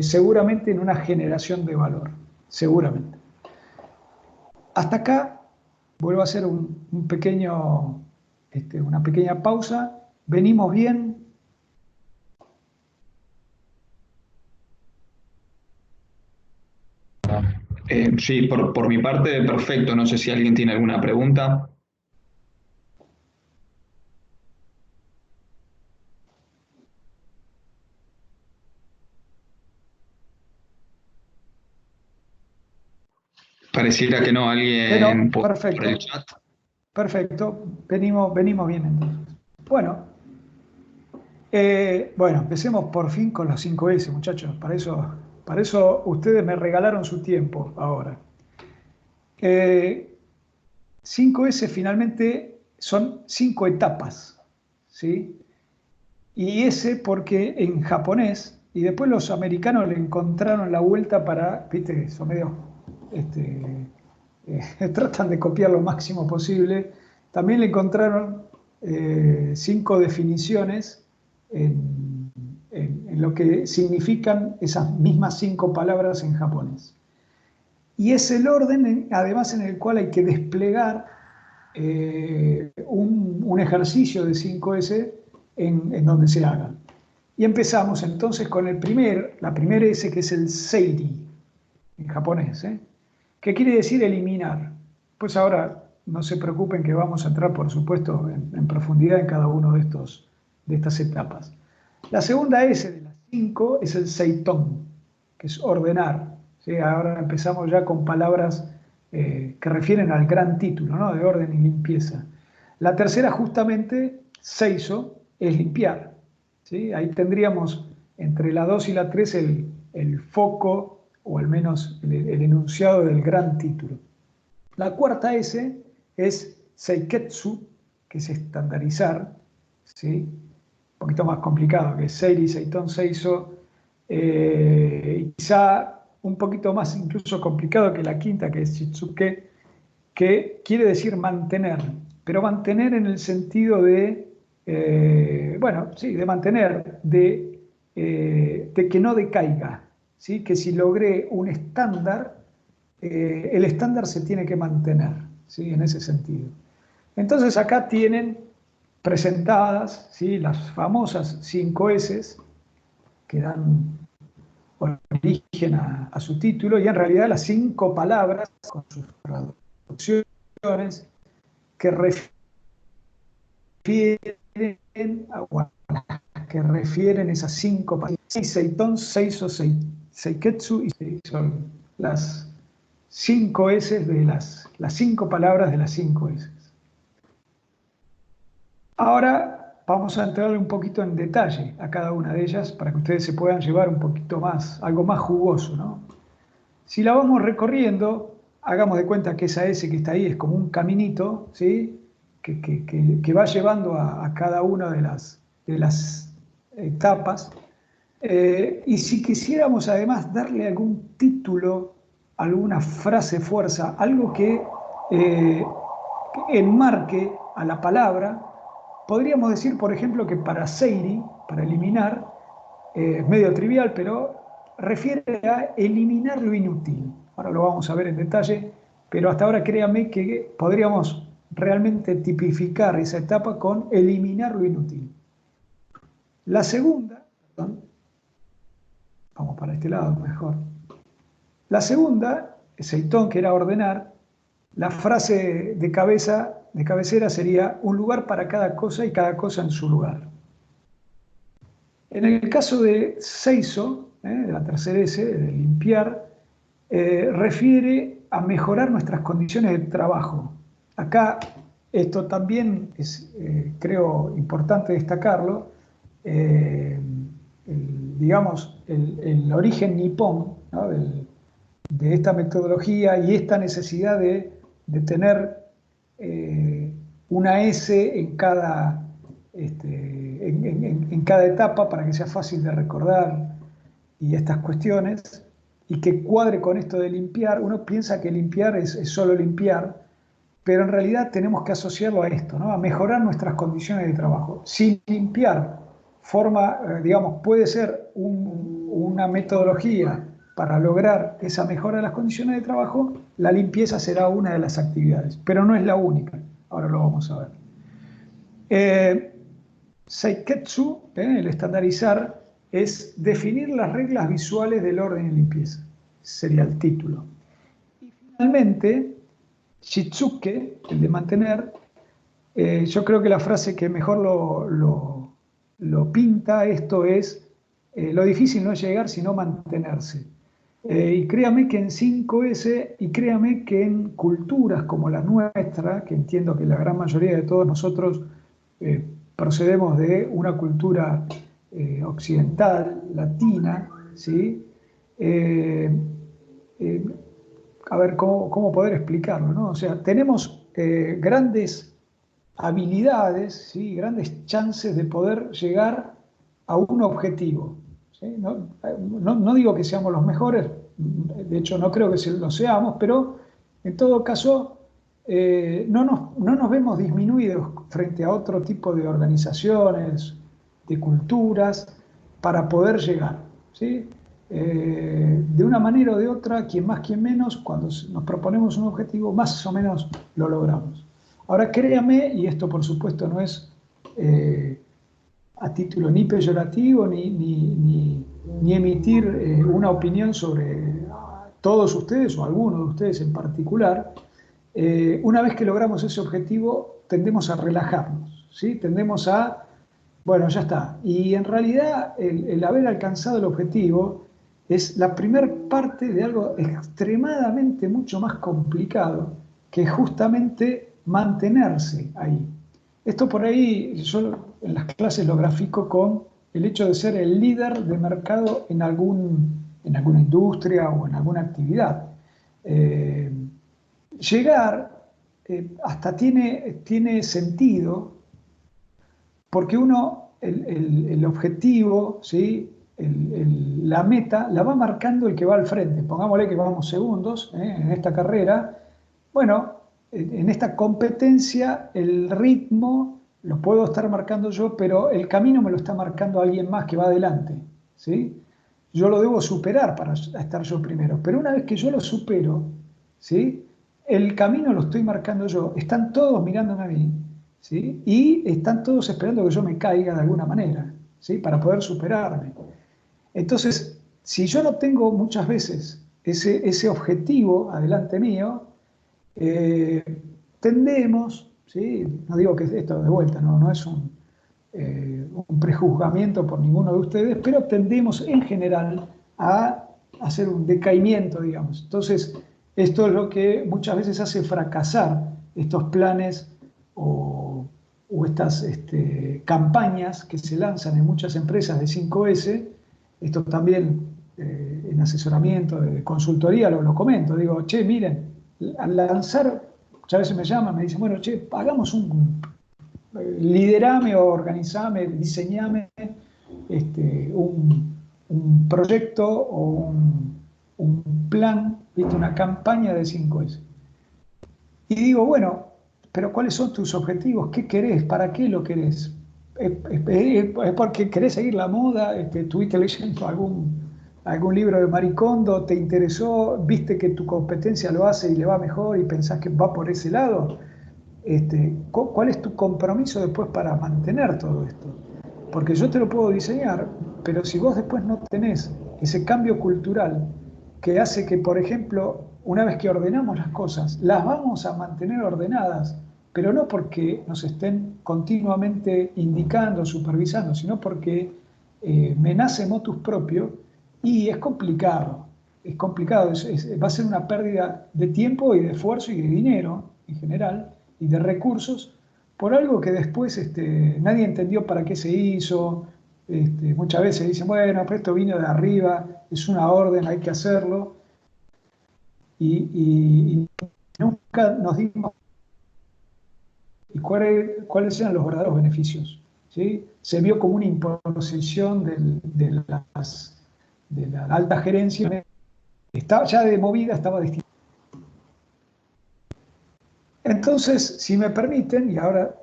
seguramente en una generación de valor, seguramente. Hasta acá vuelvo a hacer una pequeña pausa. ¿Venimos bien? Sí, por mi parte, perfecto. No sé si alguien tiene alguna pregunta. Pareciera que no, alguien Bueno, por el perfecto. chat. Perfecto. Venimos bien entonces. Bueno, bueno, empecemos por fin con los 5S, muchachos. Para eso ustedes me regalaron su tiempo ahora. 5S finalmente son 5 etapas, ¿sí? Y ese porque en japonés, y después los americanos le encontraron la vuelta para, viste, son medio, tratan de copiar lo máximo posible. También le encontraron 5 definiciones en lo que significan esas mismas 5 palabras en japonés. Y es el orden, además, en el cual hay que desplegar un ejercicio de 5S en donde se haga. Y empezamos entonces con la primera S, que es el seiri, en japonés, que quiere decir eliminar. Pues ahora no se preocupen que vamos a entrar, por supuesto, en profundidad en cada uno de estas etapas. La segunda S de las 5 es el seitón, que es ordenar. ¿Sí? Ahora empezamos ya con palabras que refieren al gran título, ¿no? De orden y limpieza. La tercera, justamente, seiso, es limpiar. ¿Sí? Ahí tendríamos entre la 2 y la 3 el foco, o al menos el enunciado del gran título. La cuarta S es seiketsu, que es estandarizar, ¿sí? Un poquito más complicado que seiri, seitón, seiso, quizá un poquito más incluso complicado que la quinta, que es shitsuke, que quiere decir mantener, pero mantener en el sentido bueno, sí, de mantener, de que no decaiga, ¿sí? Que si logré un estándar, el estándar se tiene que mantener, ¿sí? En ese sentido. Entonces acá tienen presentadas, ¿sí? Las famosas 5 S que dan origen a su título, y en realidad las 5 palabras con sus traducciones que refieren esas 5 palabras. Seitón, Seiso, Seiketsu, y son las 5 S de las 5 palabras de las 5 S. Ahora vamos a entrar un poquito en detalle a cada una de ellas para que ustedes se puedan llevar un poquito más, algo más jugoso, ¿no? Si la vamos recorriendo, hagamos de cuenta que esa S que está ahí es como un caminito, ¿sí? Que va llevando a cada una de las etapas. Y si quisiéramos además darle algún título, alguna frase fuerza, algo que enmarque a la palabra, podríamos decir, por ejemplo, que para seiri, para eliminar, es medio trivial, pero refiere a eliminar lo inútil. Ahora lo vamos a ver en detalle, pero hasta ahora créanme que podríamos realmente tipificar esa etapa con eliminar lo inútil. La segunda, perdón, vamos para este lado mejor. La segunda, seitón, que era ordenar, La frase de cabecera sería un lugar para cada cosa y cada cosa en su lugar. En el caso de Seiso, de la tercera S, de limpiar, refiere a mejorar nuestras condiciones de trabajo. Acá esto también es, creo, importante destacarlo. Digamos, el origen nipón, ¿no?, de esta metodología y esta necesidad de tener una S en cada, en cada etapa para que sea fácil de recordar y estas cuestiones, y que cuadre con esto de limpiar. Uno piensa que limpiar es solo limpiar, pero en realidad tenemos que asociarlo a esto, ¿no?, a mejorar nuestras condiciones de trabajo. Si limpiar digamos, puede ser una metodología para lograr esa mejora de las condiciones de trabajo, la limpieza será una de las actividades, pero no es la única. Ahora lo vamos a ver. Seiketsu, el estandarizar, es definir las reglas visuales del orden y limpieza. Sería el título. Y finalmente, Shitsuke, el de mantener, yo creo que la frase que mejor lo pinta esto es: lo difícil no es llegar, sino mantenerse. Y créame que en 5S, y créame que en culturas como la nuestra, que entiendo que la gran mayoría de todos nosotros procedemos de una cultura occidental, latina, ¿sí? A ver cómo poder explicarlo, ¿no? O sea, tenemos grandes habilidades, ¿sí?, grandes chances de poder llegar a un objetivo, ¿sí? No digo que seamos los mejores, de hecho no creo que lo seamos, pero en todo caso no nos vemos disminuidos frente a otro tipo de organizaciones, de culturas, para poder llegar, ¿sí? De una manera o de otra, quien más, quien menos, cuando nos proponemos un objetivo, más o menos lo logramos. Ahora créame, y esto por supuesto no es a título ni peyorativo, ni emitir una opinión sobre todos ustedes o algunos de ustedes en particular, una vez que logramos ese objetivo tendemos a relajarnos, ¿sí? Tendemos a, bueno, ya está. Y en realidad el haber alcanzado el objetivo es la primer parte de algo extremadamente mucho más complicado, que justamente mantenerse ahí. Esto por ahí, yo en las clases lo grafico con el hecho de ser el líder de mercado en alguna industria o en alguna actividad. Llegar hasta tiene sentido, porque uno, el objetivo, ¿sí?, la meta, la va marcando el que va al frente. Pongámosle que vamos segundos en esta carrera. Bueno, en esta competencia el ritmo lo puedo estar marcando yo, pero el camino me lo está marcando alguien más que va adelante, ¿sí? Yo lo debo superar para estar yo primero, pero una vez que yo lo supero, ¿sí?, el camino lo estoy marcando yo. Están todos mirándome a mí, ¿sí?, y están todos esperando que yo me caiga de alguna manera, ¿sí?, para poder superarme. Entonces, si yo no tengo muchas veces ese objetivo adelante mío, tendemos, ¿sí?, no digo que esto de vuelta no es un prejuzgamiento por ninguno de ustedes, pero tendemos en general a hacer un decaimiento, digamos. Entonces, esto es lo que muchas veces hace fracasar estos planes o estas campañas que se lanzan en muchas empresas de 5S. Esto también en asesoramiento, de consultoría, lo comento. Digo, che, miren, al lanzar, muchas veces me llaman, me dicen, bueno, che, hagamos liderame o organizame, diseñame un proyecto o un plan, ¿viste?, una campaña de 5S. Y digo, bueno, pero ¿cuáles son tus objetivos? ¿Qué querés? ¿Para qué lo querés? ¿Es porque querés seguir la moda? ¿Estuviste leyendo algún libro de Marie Kondo? ¿Te interesó? ¿Viste que tu competencia lo hace y le va mejor y pensás que va por ese lado? ¿Cuál es tu compromiso después para mantener todo esto? Porque yo te lo puedo diseñar, pero si vos después no tenés ese cambio cultural que hace que, por ejemplo, una vez que ordenamos las cosas, las vamos a mantener ordenadas, pero no porque nos estén continuamente indicando, supervisando, sino porque me nace motus propio y es complicado. Es complicado, va a ser una pérdida de tiempo y de esfuerzo y de dinero en general y de recursos por algo que después nadie entendió para qué se hizo. Muchas veces dicen, bueno, pero esto vino de arriba, es una orden, hay que hacerlo. Y nunca nos dimos cuáles eran los verdaderos beneficios. ¿Sí? Se vio como una imposición de la alta gerencia. Estaba ya de movida, estaba destinado. Entonces, si me permiten, y ahora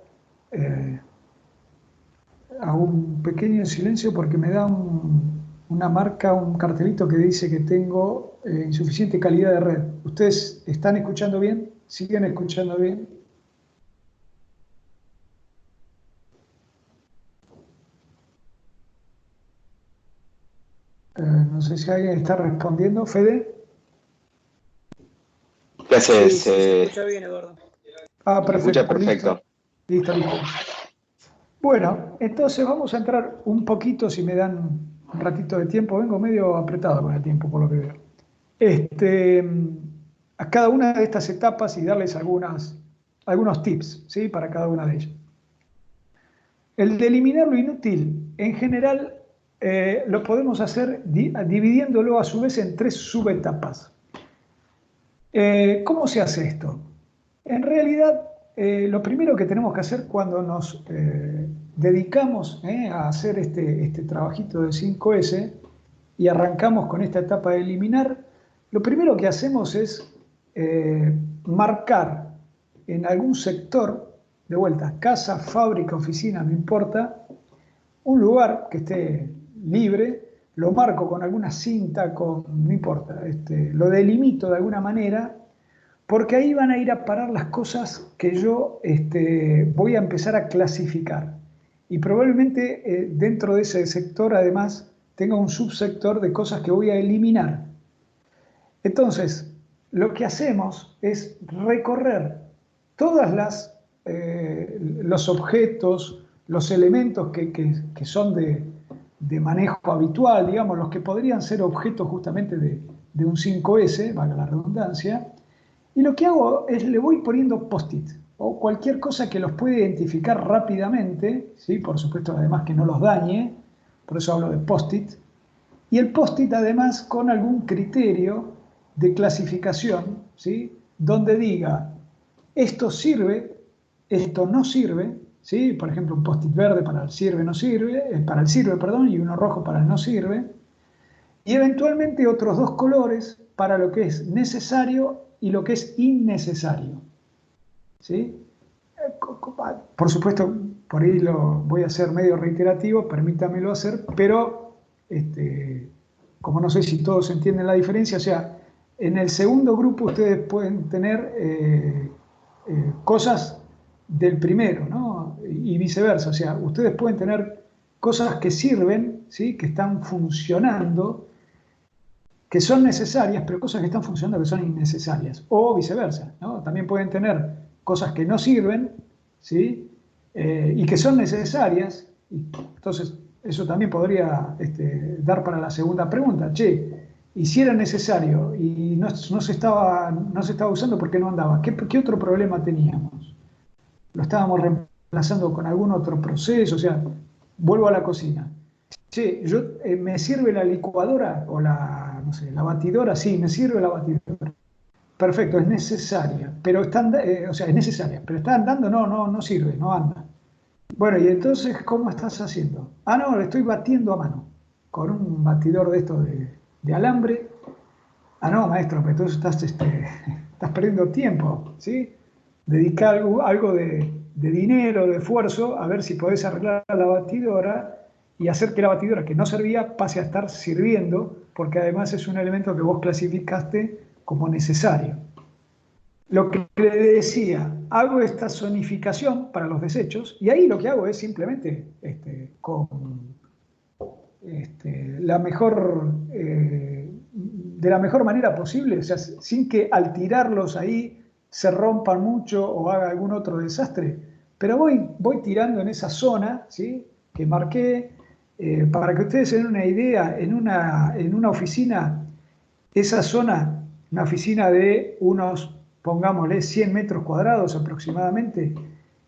hago un pequeño silencio porque me da una marca, un cartelito que dice que tengo insuficiente calidad de red. ¿Ustedes están escuchando bien? ¿Siguen escuchando bien? No sé si alguien está respondiendo. ¿Fede? ¿Qué haces? Sí, se escucha bien, Eduardo. Ah, Se perfecto. escucha perfecto. Listo, listo. Bueno, entonces vamos a entrar un poquito, si me dan un ratito de tiempo. Vengo medio apretado con el tiempo, por lo que veo. A cada una de estas etapas y darles algunos tips, ¿sí? Para cada una de ellas. El de eliminar lo inútil, en general, lo podemos hacer dividiéndolo a su vez en 3 subetapas. ¿Cómo se hace esto? En realidad, lo primero que tenemos que hacer cuando nos dedicamos a hacer este trabajito de 5S y arrancamos con esta etapa de eliminar, lo primero que hacemos es marcar en algún sector, de vuelta, casa, fábrica, oficina, no importa, un lugar que esté libre, lo marco con alguna cinta, no importa, lo delimito de alguna manera, porque ahí van a ir a parar las cosas que yo voy a empezar a clasificar. Y probablemente dentro de ese sector, además, tenga un subsector de cosas que voy a eliminar. Entonces, lo que hacemos es recorrer todas los objetos, los elementos que son de manejo habitual, digamos, los que podrían ser objetos justamente de un 5S, valga la redundancia, y lo que hago es le voy poniendo post-it o cualquier cosa que los pueda identificar rápidamente, ¿sí? Por supuesto, además que no los dañe, por eso hablo de post-it, y el post-it además con algún criterio de clasificación, ¿sí? Donde diga, esto sirve, esto no sirve, ¿sí? Por ejemplo, un post-it verde para el sirve, no sirve, para el sirve, perdón, y uno rojo para el no sirve, y eventualmente otros 2 colores para lo que es necesario y lo que es innecesario, ¿sí? Por supuesto, por ahí lo voy a hacer medio reiterativo, permítamelo hacer, pero como no sé si todos entienden la diferencia, o sea, en el segundo grupo ustedes pueden tener cosas del primero, ¿no? Y viceversa, o sea, ustedes pueden tener cosas que sirven, ¿sí? Que están funcionando, que son necesarias, pero cosas que están funcionando que son innecesarias, o viceversa, ¿no? También pueden tener cosas que no sirven, ¿sí? Y que son necesarias, y entonces eso también podría dar para la segunda pregunta. Che, y si era necesario y no se estaba usando, ¿por qué no andaba? ¿Qué otro problema teníamos? ¿Lo estábamos reemplazando con algún otro proceso? O sea, vuelvo a la cocina. Che, ¿me sirve la licuadora o no sé, la batidora? Sí, me sirve la batidora. Perfecto, es necesaria, pero o sea, es necesaria, pero está andando, no sirve, no anda. Bueno, y entonces, ¿cómo estás haciendo? Ah, no, le estoy batiendo a mano, con un batidor de estos de alambre. Ah, no, maestro, pero entonces estás perdiendo tiempo, ¿sí? Dedica algo de dinero, de esfuerzo, a ver si podés arreglar la batidora y hacer que la batidora que no servía pase a estar sirviendo, porque además es un elemento que vos clasificaste como necesario. Lo que le decía, hago esta zonificación para los desechos y ahí lo que hago es simplemente con la mejor de la mejor manera posible, o sea, sin que al tirarlos ahí se rompan mucho o haga algún otro desastre, pero voy tirando en esa zona, ¿sí?, que marqué, para que ustedes se den una idea, en una oficina, esa zona, una oficina de unos, pongámosle, 100 metros cuadrados aproximadamente,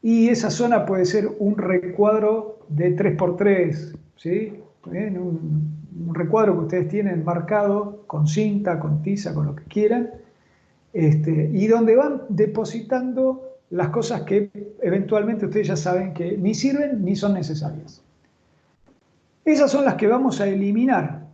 y esa zona puede ser un recuadro de 3x3, ¿sí? Bien, un recuadro que ustedes tienen marcado con cinta, con tiza, con lo que quieran, y donde van depositando las cosas que eventualmente ustedes ya saben que ni sirven ni son necesarias. Esas son las que vamos a eliminar,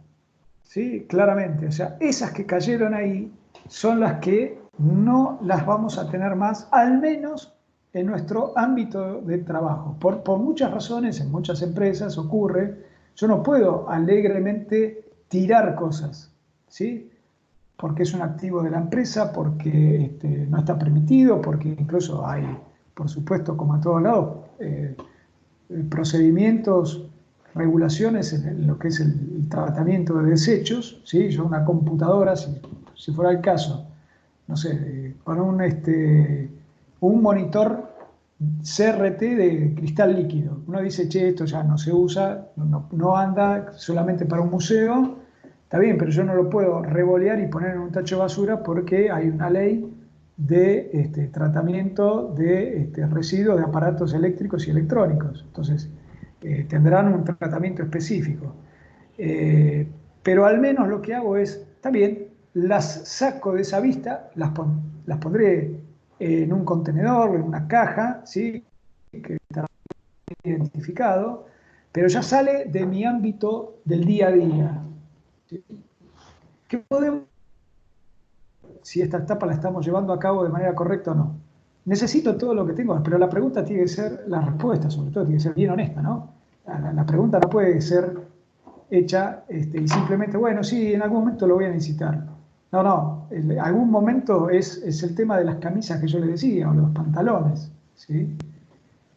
¿sí? Claramente, o sea, esas que cayeron ahí son las que no las vamos a tener más, al menos en nuestro ámbito de trabajo. Por muchas razones, en muchas empresas ocurre, yo no puedo alegremente tirar cosas, ¿sí? Porque es un activo de la empresa, porque no está permitido, porque incluso hay, por supuesto, como en todos lados, procedimientos, regulaciones en lo que es el tratamiento de desechos, ¿sí? Yo una computadora, si fuera el caso, no sé, con un monitor CRT de cristal líquido. Uno dice, che, esto ya no se usa, no anda, solamente para un museo. Está bien, pero yo no lo puedo revolear y poner en un tacho de basura porque hay una ley de tratamiento de residuos de aparatos eléctricos y electrónicos. Entonces, tendrán un tratamiento específico. Pero al menos lo que hago es, está bien, las saco de esa vista, las pondré en un contenedor, en una caja, ¿sí?, que está identificado, pero ya sale de mi ámbito del día a día, ¿sí? ¿Qué podemos, si esta etapa la estamos llevando a cabo de manera correcta o no? Necesito todo lo que tengo, pero la pregunta tiene que ser, la respuesta sobre todo, tiene que ser bien honesta, ¿no? La pregunta no puede ser hecha y simplemente, bueno, sí, en algún momento lo voy a necesitar. No, en algún momento es el tema de las camisas que yo les decía, o los pantalones, ¿sí?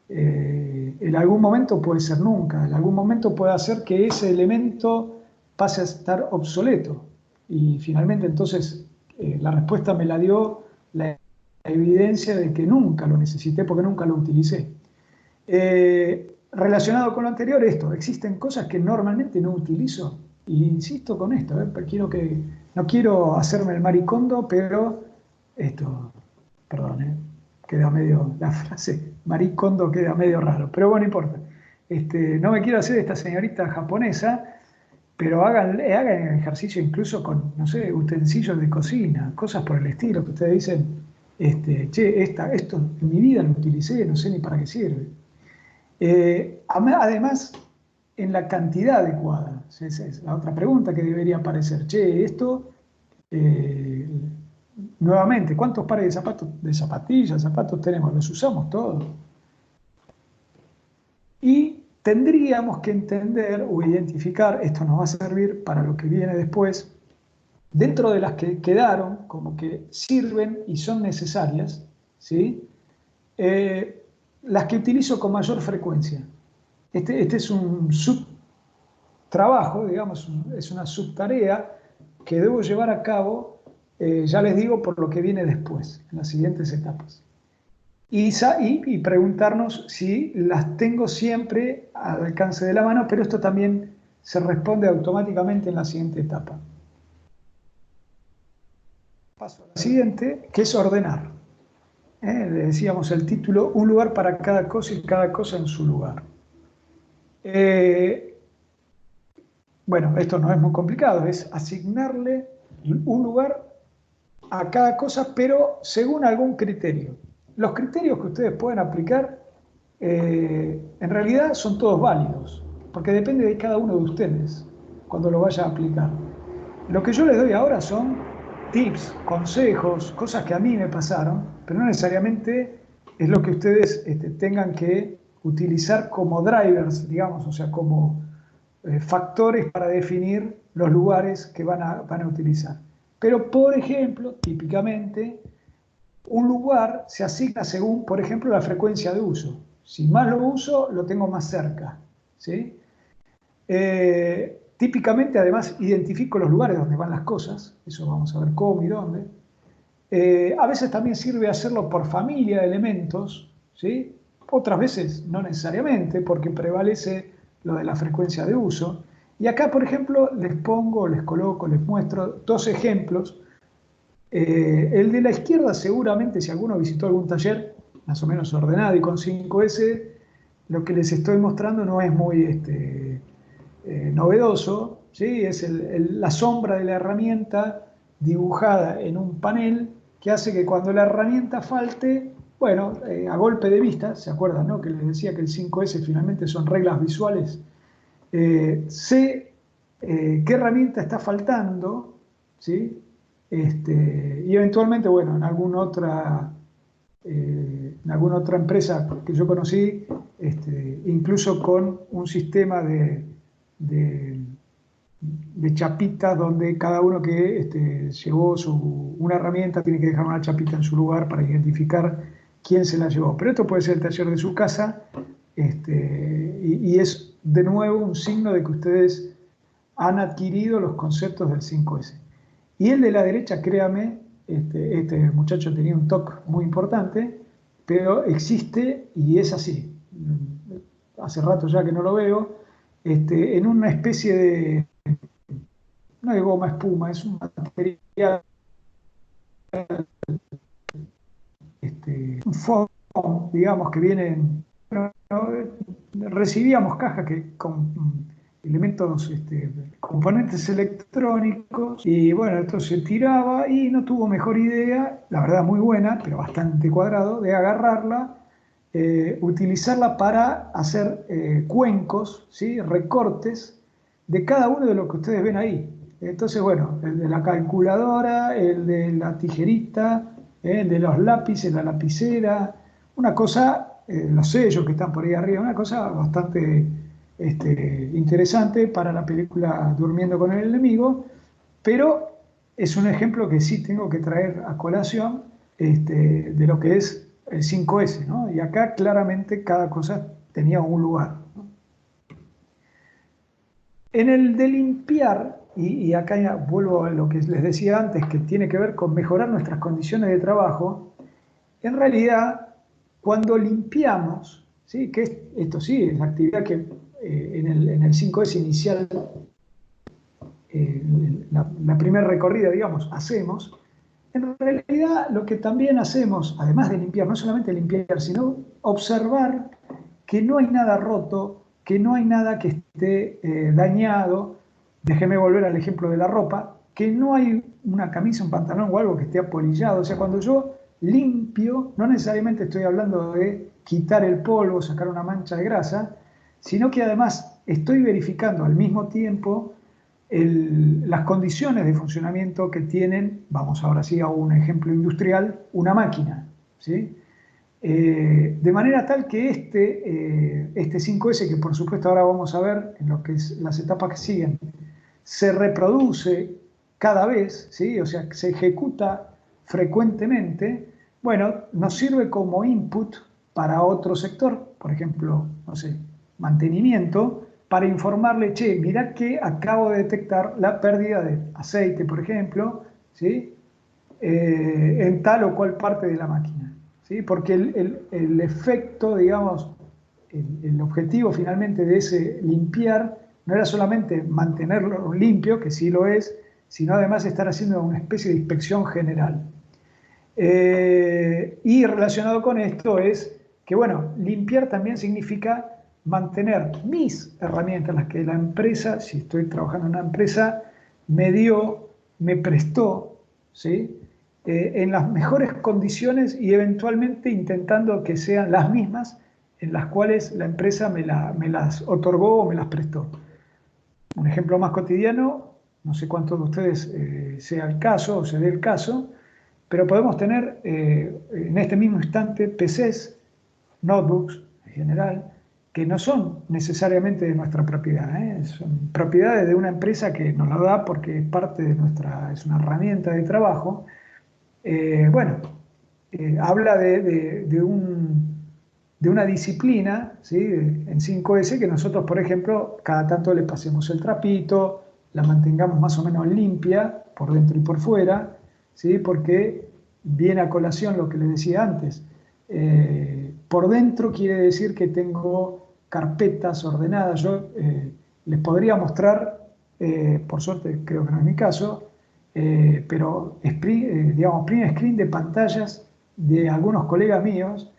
En algún momento puede ser nunca, en algún momento puede hacer que ese elemento pase a estar obsoleto. Y finalmente entonces la respuesta me la dio la evidencia de que nunca lo necesité porque nunca lo utilicé. Relacionado con lo anterior, existen cosas que normalmente no utilizo, y insisto con esto, no quiero hacerme el maricondo, pero perdón, queda medio, la frase maricondo queda medio raro, pero bueno, no importa. No me quiero hacer esta señorita japonesa, pero hagan ejercicio incluso con, no sé, utensilios de cocina, cosas por el estilo, que ustedes dicen, che, esto en mi vida lo utilicé, no sé ni para qué sirve. Además, en la cantidad adecuada. Esa es la otra pregunta que debería aparecer. Che, nuevamente, ¿cuántos pares de zapatos, de zapatos tenemos? ¿Los usamos todos? Y tendríamos que entender o identificar, esto nos va a servir para lo que viene después, dentro de las que quedaron, como que sirven y son necesarias, ¿sí? Las que utilizo con mayor frecuencia. Este es un subtrabajo, digamos, es una subtarea que debo llevar a cabo, ya les digo, por lo que viene después, en las siguientes etapas. Y preguntarnos si las tengo siempre al alcance de la mano, pero esto también se responde automáticamente en la siguiente etapa. Paso a la siguiente, que es ordenar. Le decíamos el título, un lugar para cada cosa y cada cosa en su lugar. Bueno, esto no es muy complicado, es asignarle un lugar a cada cosa, pero según algún criterio. Los criterios que ustedes pueden aplicar, en realidad son todos válidos, porque depende de cada uno de ustedes cuando lo vaya a aplicar. Lo que yo les doy ahora son tips, consejos, cosas que a mí me pasaron, pero no necesariamente es lo que ustedes tengan que utilizar como drivers, digamos, o sea, como factores para definir los lugares que van a utilizar. Pero, por ejemplo, típicamente, un lugar se asigna según, por ejemplo, la frecuencia de uso. Si más lo uso, lo tengo más cerca, ¿sí? típicamente, además, identifico los lugares donde van las cosas, eso vamos a ver cómo y dónde. A veces también sirve hacerlo por familia de elementos, ¿sí? Otras veces no necesariamente, porque prevalece lo de la frecuencia de uso. Y acá, por ejemplo, les pongo, les coloco, les muestro dos ejemplos. El de la izquierda, seguramente, si alguno visitó algún taller más o menos ordenado y con 5S, lo que les estoy mostrando no es muy novedoso, ¿sí? Es la sombra de la herramienta dibujada en un panel que hace que cuando la herramienta falte, bueno, a golpe de vista, ¿se acuerdan, no? Que les decía que el 5S finalmente son reglas visuales. Sé qué herramienta está faltando, ¿sí? Y eventualmente, bueno, en alguna otra empresa que yo conocí, incluso con un sistema de chapitas donde cada uno que llevó una herramienta tiene que dejar una chapita en su lugar para identificar quién se la llevó. Pero esto puede ser el taller de su casa, y es de nuevo un signo de que ustedes han adquirido los conceptos del 5S. Y el de la derecha, créame, este muchacho tenía un toque muy importante, pero existe y es así. Hace rato ya que no lo veo, en una especie de, no es goma espuma, es un material, un foam, digamos, que viene bueno, recibíamos cajas con elementos, componentes electrónicos, y bueno, esto se tiraba y no tuvo mejor idea, la verdad muy buena, pero bastante cuadrado, de agarrarla, utilizarla para hacer cuencos, ¿sí? Recortes de cada uno de lo que ustedes ven ahí. Entonces, bueno, el de la calculadora, el de la tijerita, el de los lápices, la lapicera, una cosa, los sellos que están por ahí arriba, una cosa bastante interesante para la película Durmiendo con el enemigo, pero es un ejemplo que sí tengo que traer a colación, de lo que es el 5S, ¿no? Y acá claramente cada cosa tenía un lugar, ¿no? En el de limpiar, y acá ya vuelvo a lo que les decía antes, que tiene que ver con mejorar nuestras condiciones de trabajo, en realidad, cuando limpiamos, ¿sí? Esto sí es la actividad que en el 5S inicial, la primera recorrida, digamos, hacemos, en realidad lo que también hacemos, además de limpiar, no solamente limpiar, sino observar que no hay nada roto, que no hay nada que esté dañado. Déjeme volver al ejemplo de la ropa, que no hay una camisa, un pantalón o algo que esté apolillado. O sea, cuando yo limpio, no necesariamente estoy hablando de quitar el polvo, sacar una mancha de grasa, sino que además estoy verificando al mismo tiempo las condiciones de funcionamiento que tienen, vamos ahora sí a un ejemplo industrial, una máquina, ¿sí? De manera tal que este 5S, que por supuesto ahora vamos a ver en lo que es las etapas que siguen, se reproduce cada vez, ¿sí? O sea, se ejecuta frecuentemente, bueno, nos sirve como input para otro sector, por ejemplo, no sé, mantenimiento, para informarle, che, mirá que acabo de detectar la pérdida de aceite, por ejemplo, ¿sí? En tal o cual parte de la máquina, ¿sí? Porque el efecto, digamos, el objetivo finalmente de ese limpiar no era solamente mantenerlo limpio, que sí lo es, sino además estar haciendo una especie de inspección general. Y relacionado con esto es que, bueno, limpiar también significa mantener mis herramientas, las que la empresa, si estoy trabajando en una empresa, me dio, me prestó, ¿sí? En las mejores condiciones y eventualmente intentando que sean las mismas en las cuales la empresa me las otorgó o me las prestó. Un ejemplo más cotidiano, no sé cuántos de ustedes sea el caso o se dé el caso, pero podemos tener en este mismo instante PCs, notebooks en general, que no son necesariamente de nuestra propiedad, son propiedades de una empresa que nos la da porque es parte de es una herramienta de trabajo. Bueno, habla de de una disciplina, ¿sí? En 5S, que nosotros, por ejemplo, cada tanto le pasemos el trapito, la mantengamos más o menos limpia por dentro y por fuera, ¿sí? Porque viene a colación lo que les decía antes. Por dentro quiere decir que tengo carpetas ordenadas. Yo les podría mostrar, por suerte creo que no es mi caso, pero digamos, print screen de pantallas de algunos colegas míos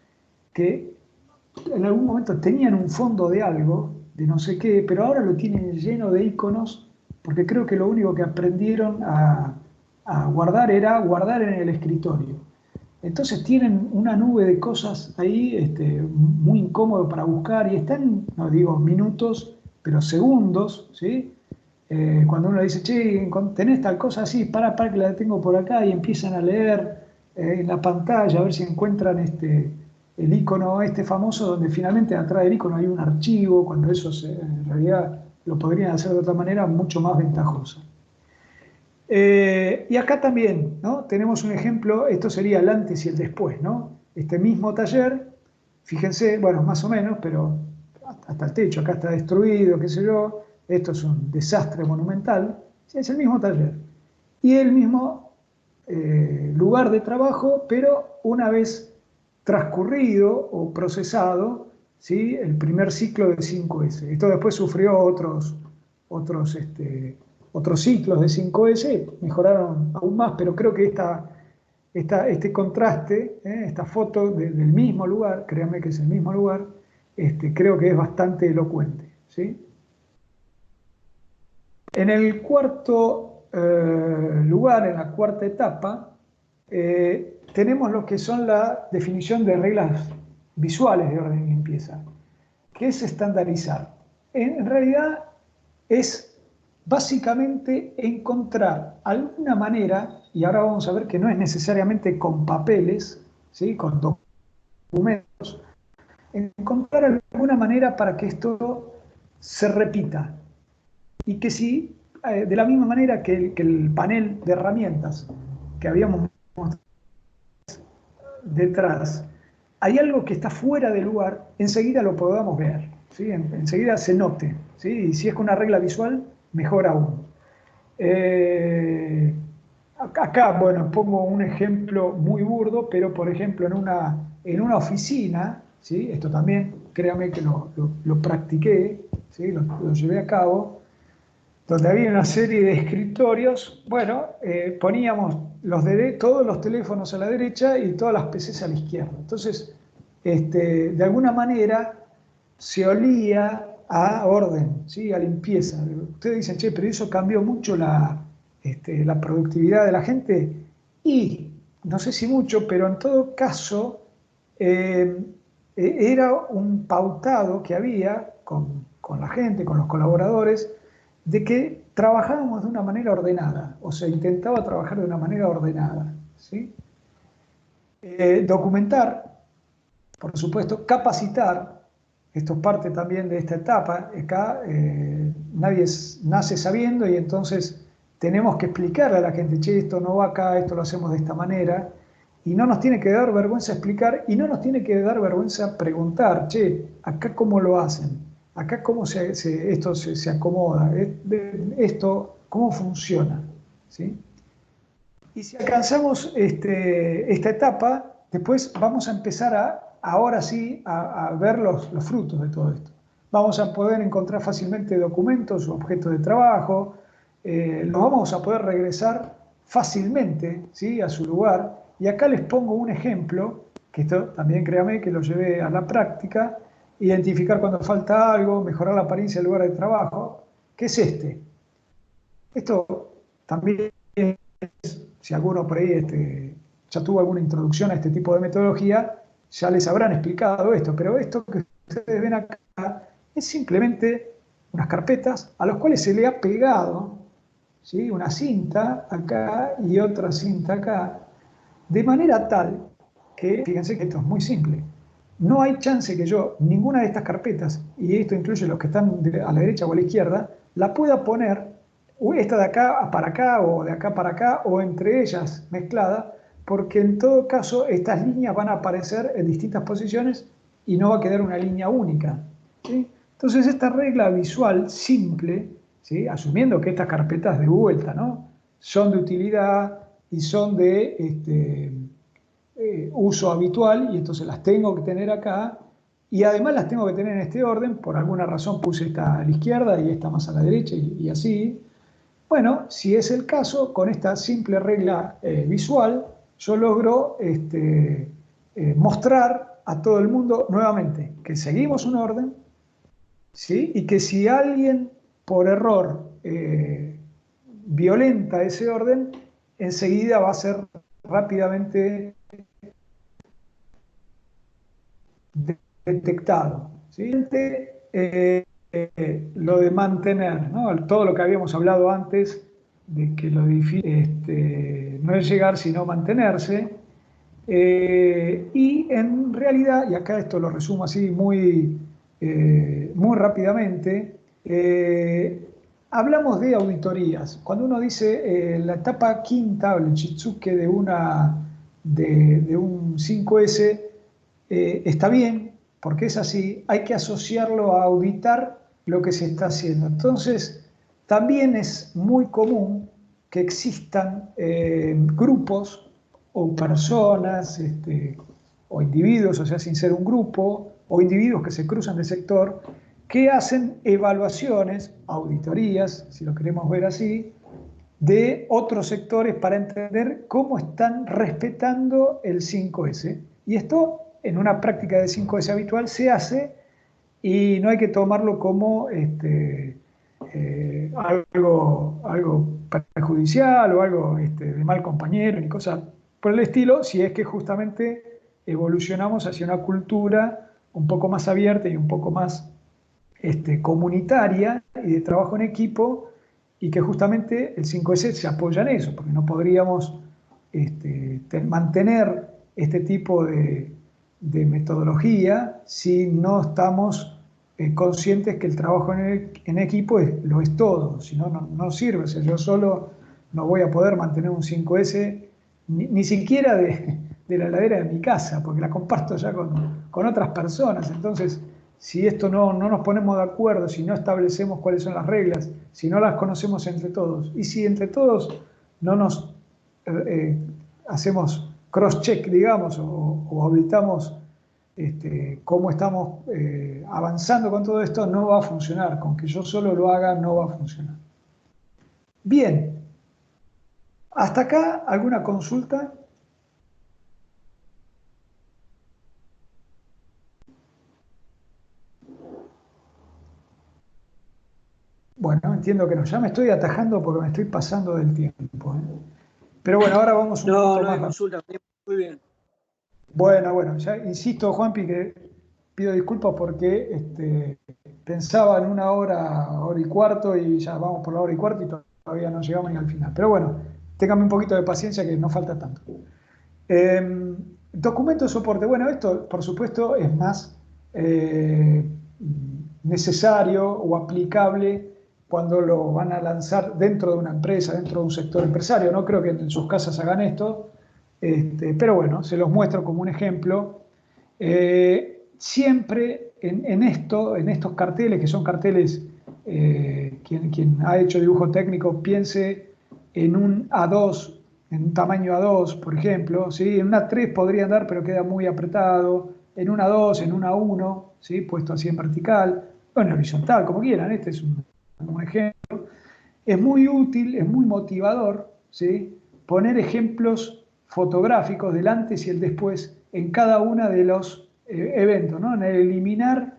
que en algún momento tenían un fondo de algo, de no sé qué, pero ahora lo tienen lleno de iconos, porque creo que lo único que aprendieron a guardar era guardar en el escritorio. Entonces tienen una nube de cosas ahí muy incómodo para buscar y están, no digo minutos, pero segundos, ¿sí? Cuando uno dice, che, tenés tal cosa así, para que la tengo por acá y empiezan a leer en la pantalla a ver si encuentran el icono famoso donde finalmente atrás del icono hay un archivo, cuando eso en realidad lo podrían hacer de otra manera mucho más ventajosa. Y acá también, ¿no? Tenemos un ejemplo, esto sería el antes y el después, ¿no? Este mismo taller, fíjense, bueno, más o menos, pero hasta el techo, acá está destruido, qué sé yo, esto es un desastre monumental, es el mismo taller. Y el mismo lugar de trabajo, pero una vez transcurrido o procesado, ¿sí? El primer ciclo de 5S. Esto después sufrió otros ciclos de 5S, mejoraron aún más, pero creo que este contraste, esta foto del mismo lugar, créanme que es el mismo lugar, creo que es bastante elocuente, ¿sí? En el cuarto lugar, en la cuarta etapa, tenemos lo que son la definición de reglas visuales de orden y limpieza, que es estandarizar. En realidad es básicamente encontrar alguna manera, y ahora vamos a ver que no es necesariamente con papeles, ¿sí? Con documentos, encontrar alguna manera para que esto se repita y que si, de la misma manera que el panel de herramientas que habíamos mostrado detrás, hay algo que está fuera de lugar, enseguida lo podamos ver, ¿sí? Enseguida se note, ¿sí? Y si es con una regla visual, mejor aún. Acá, bueno, pongo un ejemplo muy burdo, pero por ejemplo en una oficina, ¿sí? Esto también, créame que lo practiqué, ¿sí? Lo llevé a cabo, donde había una serie de escritorios, bueno, poníamos todos los teléfonos a la derecha y todas las PCs a la izquierda. Entonces, de alguna manera se olía a orden, ¿sí? A limpieza. Ustedes dicen, che, pero eso cambió mucho la productividad de la gente. Y no sé si mucho, pero en todo caso era un pautado que había con la gente, con los colaboradores, de que trabajábamos de una manera ordenada, o se intentaba trabajar de una manera ordenada, ¿sí? Documentar, por supuesto, capacitar, esto es parte también de esta etapa, acá nadie nace sabiendo y entonces tenemos que explicarle a la gente, che, esto no va acá, esto lo hacemos de esta manera, y no nos tiene que dar vergüenza explicar y no nos tiene que dar vergüenza preguntar, che, acá cómo lo hacen, acá cómo esto se acomoda, esto cómo funciona, ¿sí? Y si alcanzamos esta etapa, después vamos a empezar ahora sí a ver los frutos de todo esto. Vamos a poder encontrar fácilmente documentos o objetos de trabajo, los vamos a poder regresar fácilmente, ¿sí? A su lugar. Y acá les pongo un ejemplo, que esto también créame que lo llevé a la práctica, identificar cuando falta algo, mejorar la apariencia del lugar de trabajo, que es este. Esto también, si alguno por ahí ya tuvo alguna introducción a este tipo de metodología, ya les habrán explicado esto, pero esto que ustedes ven acá es simplemente unas carpetas a las cuales se le ha pegado, ¿sí? Una cinta acá y otra cinta acá, de manera tal que, fíjense que esto es muy simple, no hay chance que yo, ninguna de estas carpetas, y esto incluye los que están a la derecha o a la izquierda, la pueda poner, esta de acá para acá, o de acá para acá, o entre ellas mezclada, porque en todo caso estas líneas van a aparecer en distintas posiciones y no va a quedar una línea única, ¿sí? Entonces esta regla visual simple, ¿sí? Asumiendo que estas carpetas de vuelta, ¿no?, son de utilidad y son de uso habitual, y entonces las tengo que tener acá, y además las tengo que tener en este orden. Por alguna razón puse esta a la izquierda y esta más a la derecha y así. Bueno, si es el caso, con esta simple regla visual, yo logro mostrar a todo el mundo nuevamente que seguimos un orden, ¿sí? Y que si alguien por error violenta ese orden, enseguida va a ser rápidamente detectado, ¿sí? Lo de mantener, ¿no?, todo lo que habíamos hablado antes, de que lo difícil no es llegar sino mantenerse, y en realidad, y acá esto lo resumo así muy rápidamente, hablamos de auditorías. Cuando uno dice la etapa quinta o el Chitsuke de un 5S, está bien, porque es así, hay que asociarlo a auditar lo que se está haciendo. Entonces, también es muy común que existan grupos o personas o individuos, o sea, sin ser un grupo, o individuos que se cruzan de sector, que hacen evaluaciones, auditorías, si lo queremos ver así, de otros sectores para entender cómo están respetando el 5S. Y esto en una práctica de 5S habitual se hace, y no hay que tomarlo como algo perjudicial o algo de mal compañero ni cosas por el estilo, si es que justamente evolucionamos hacia una cultura un poco más abierta y un poco más comunitaria y de trabajo en equipo, y que justamente el 5S se apoya en eso, porque no podríamos mantener este tipo de metodología si no estamos conscientes que el trabajo en equipo lo es todo. Si no, no sirve. O sea, yo solo no voy a poder mantener un 5S ni siquiera de la heladera de mi casa, porque la comparto ya con otras personas. Entonces, si esto no nos ponemos de acuerdo, si no establecemos cuáles son las reglas, si no las conocemos entre todos, y si entre todos no nos hacemos cross-check, digamos, o auditamos cómo estamos avanzando con todo esto, no va a funcionar. Con que yo solo lo haga no va a funcionar. Bien, hasta acá, ¿alguna consulta? Bueno, entiendo que no. Ya me estoy atajando porque me estoy pasando del tiempo, ¿eh? Pero bueno, ahora vamos un poco No hay más. consulta, muy bien. Bueno, ya insisto, Juanpi, que pido disculpas porque pensaba en una hora y cuarto, y ya vamos por la hora y cuarto y todavía no llegamos ni al final. Pero bueno, téngame un poquito de paciencia, que no falta tanto. Documento de soporte. Bueno, esto por supuesto es más necesario o aplicable cuando lo van a lanzar dentro de una empresa, dentro de un sector empresario. No creo que en sus casas hagan esto, pero bueno, se los muestro como un ejemplo. Siempre en estos carteles, que son carteles, quien ha hecho dibujo técnico piense en un A2, en un tamaño A2, por ejemplo, ¿sí? En una 3 podría andar, pero queda muy apretado. En una 2, en una 1, ¿sí?, puesto así en vertical, o en horizontal, como quieran. Este es un ejemplo. Es muy útil, es muy motivador, ¿sí?, poner ejemplos fotográficos del antes y el después en cada uno de los eventos, ¿no? En el eliminar,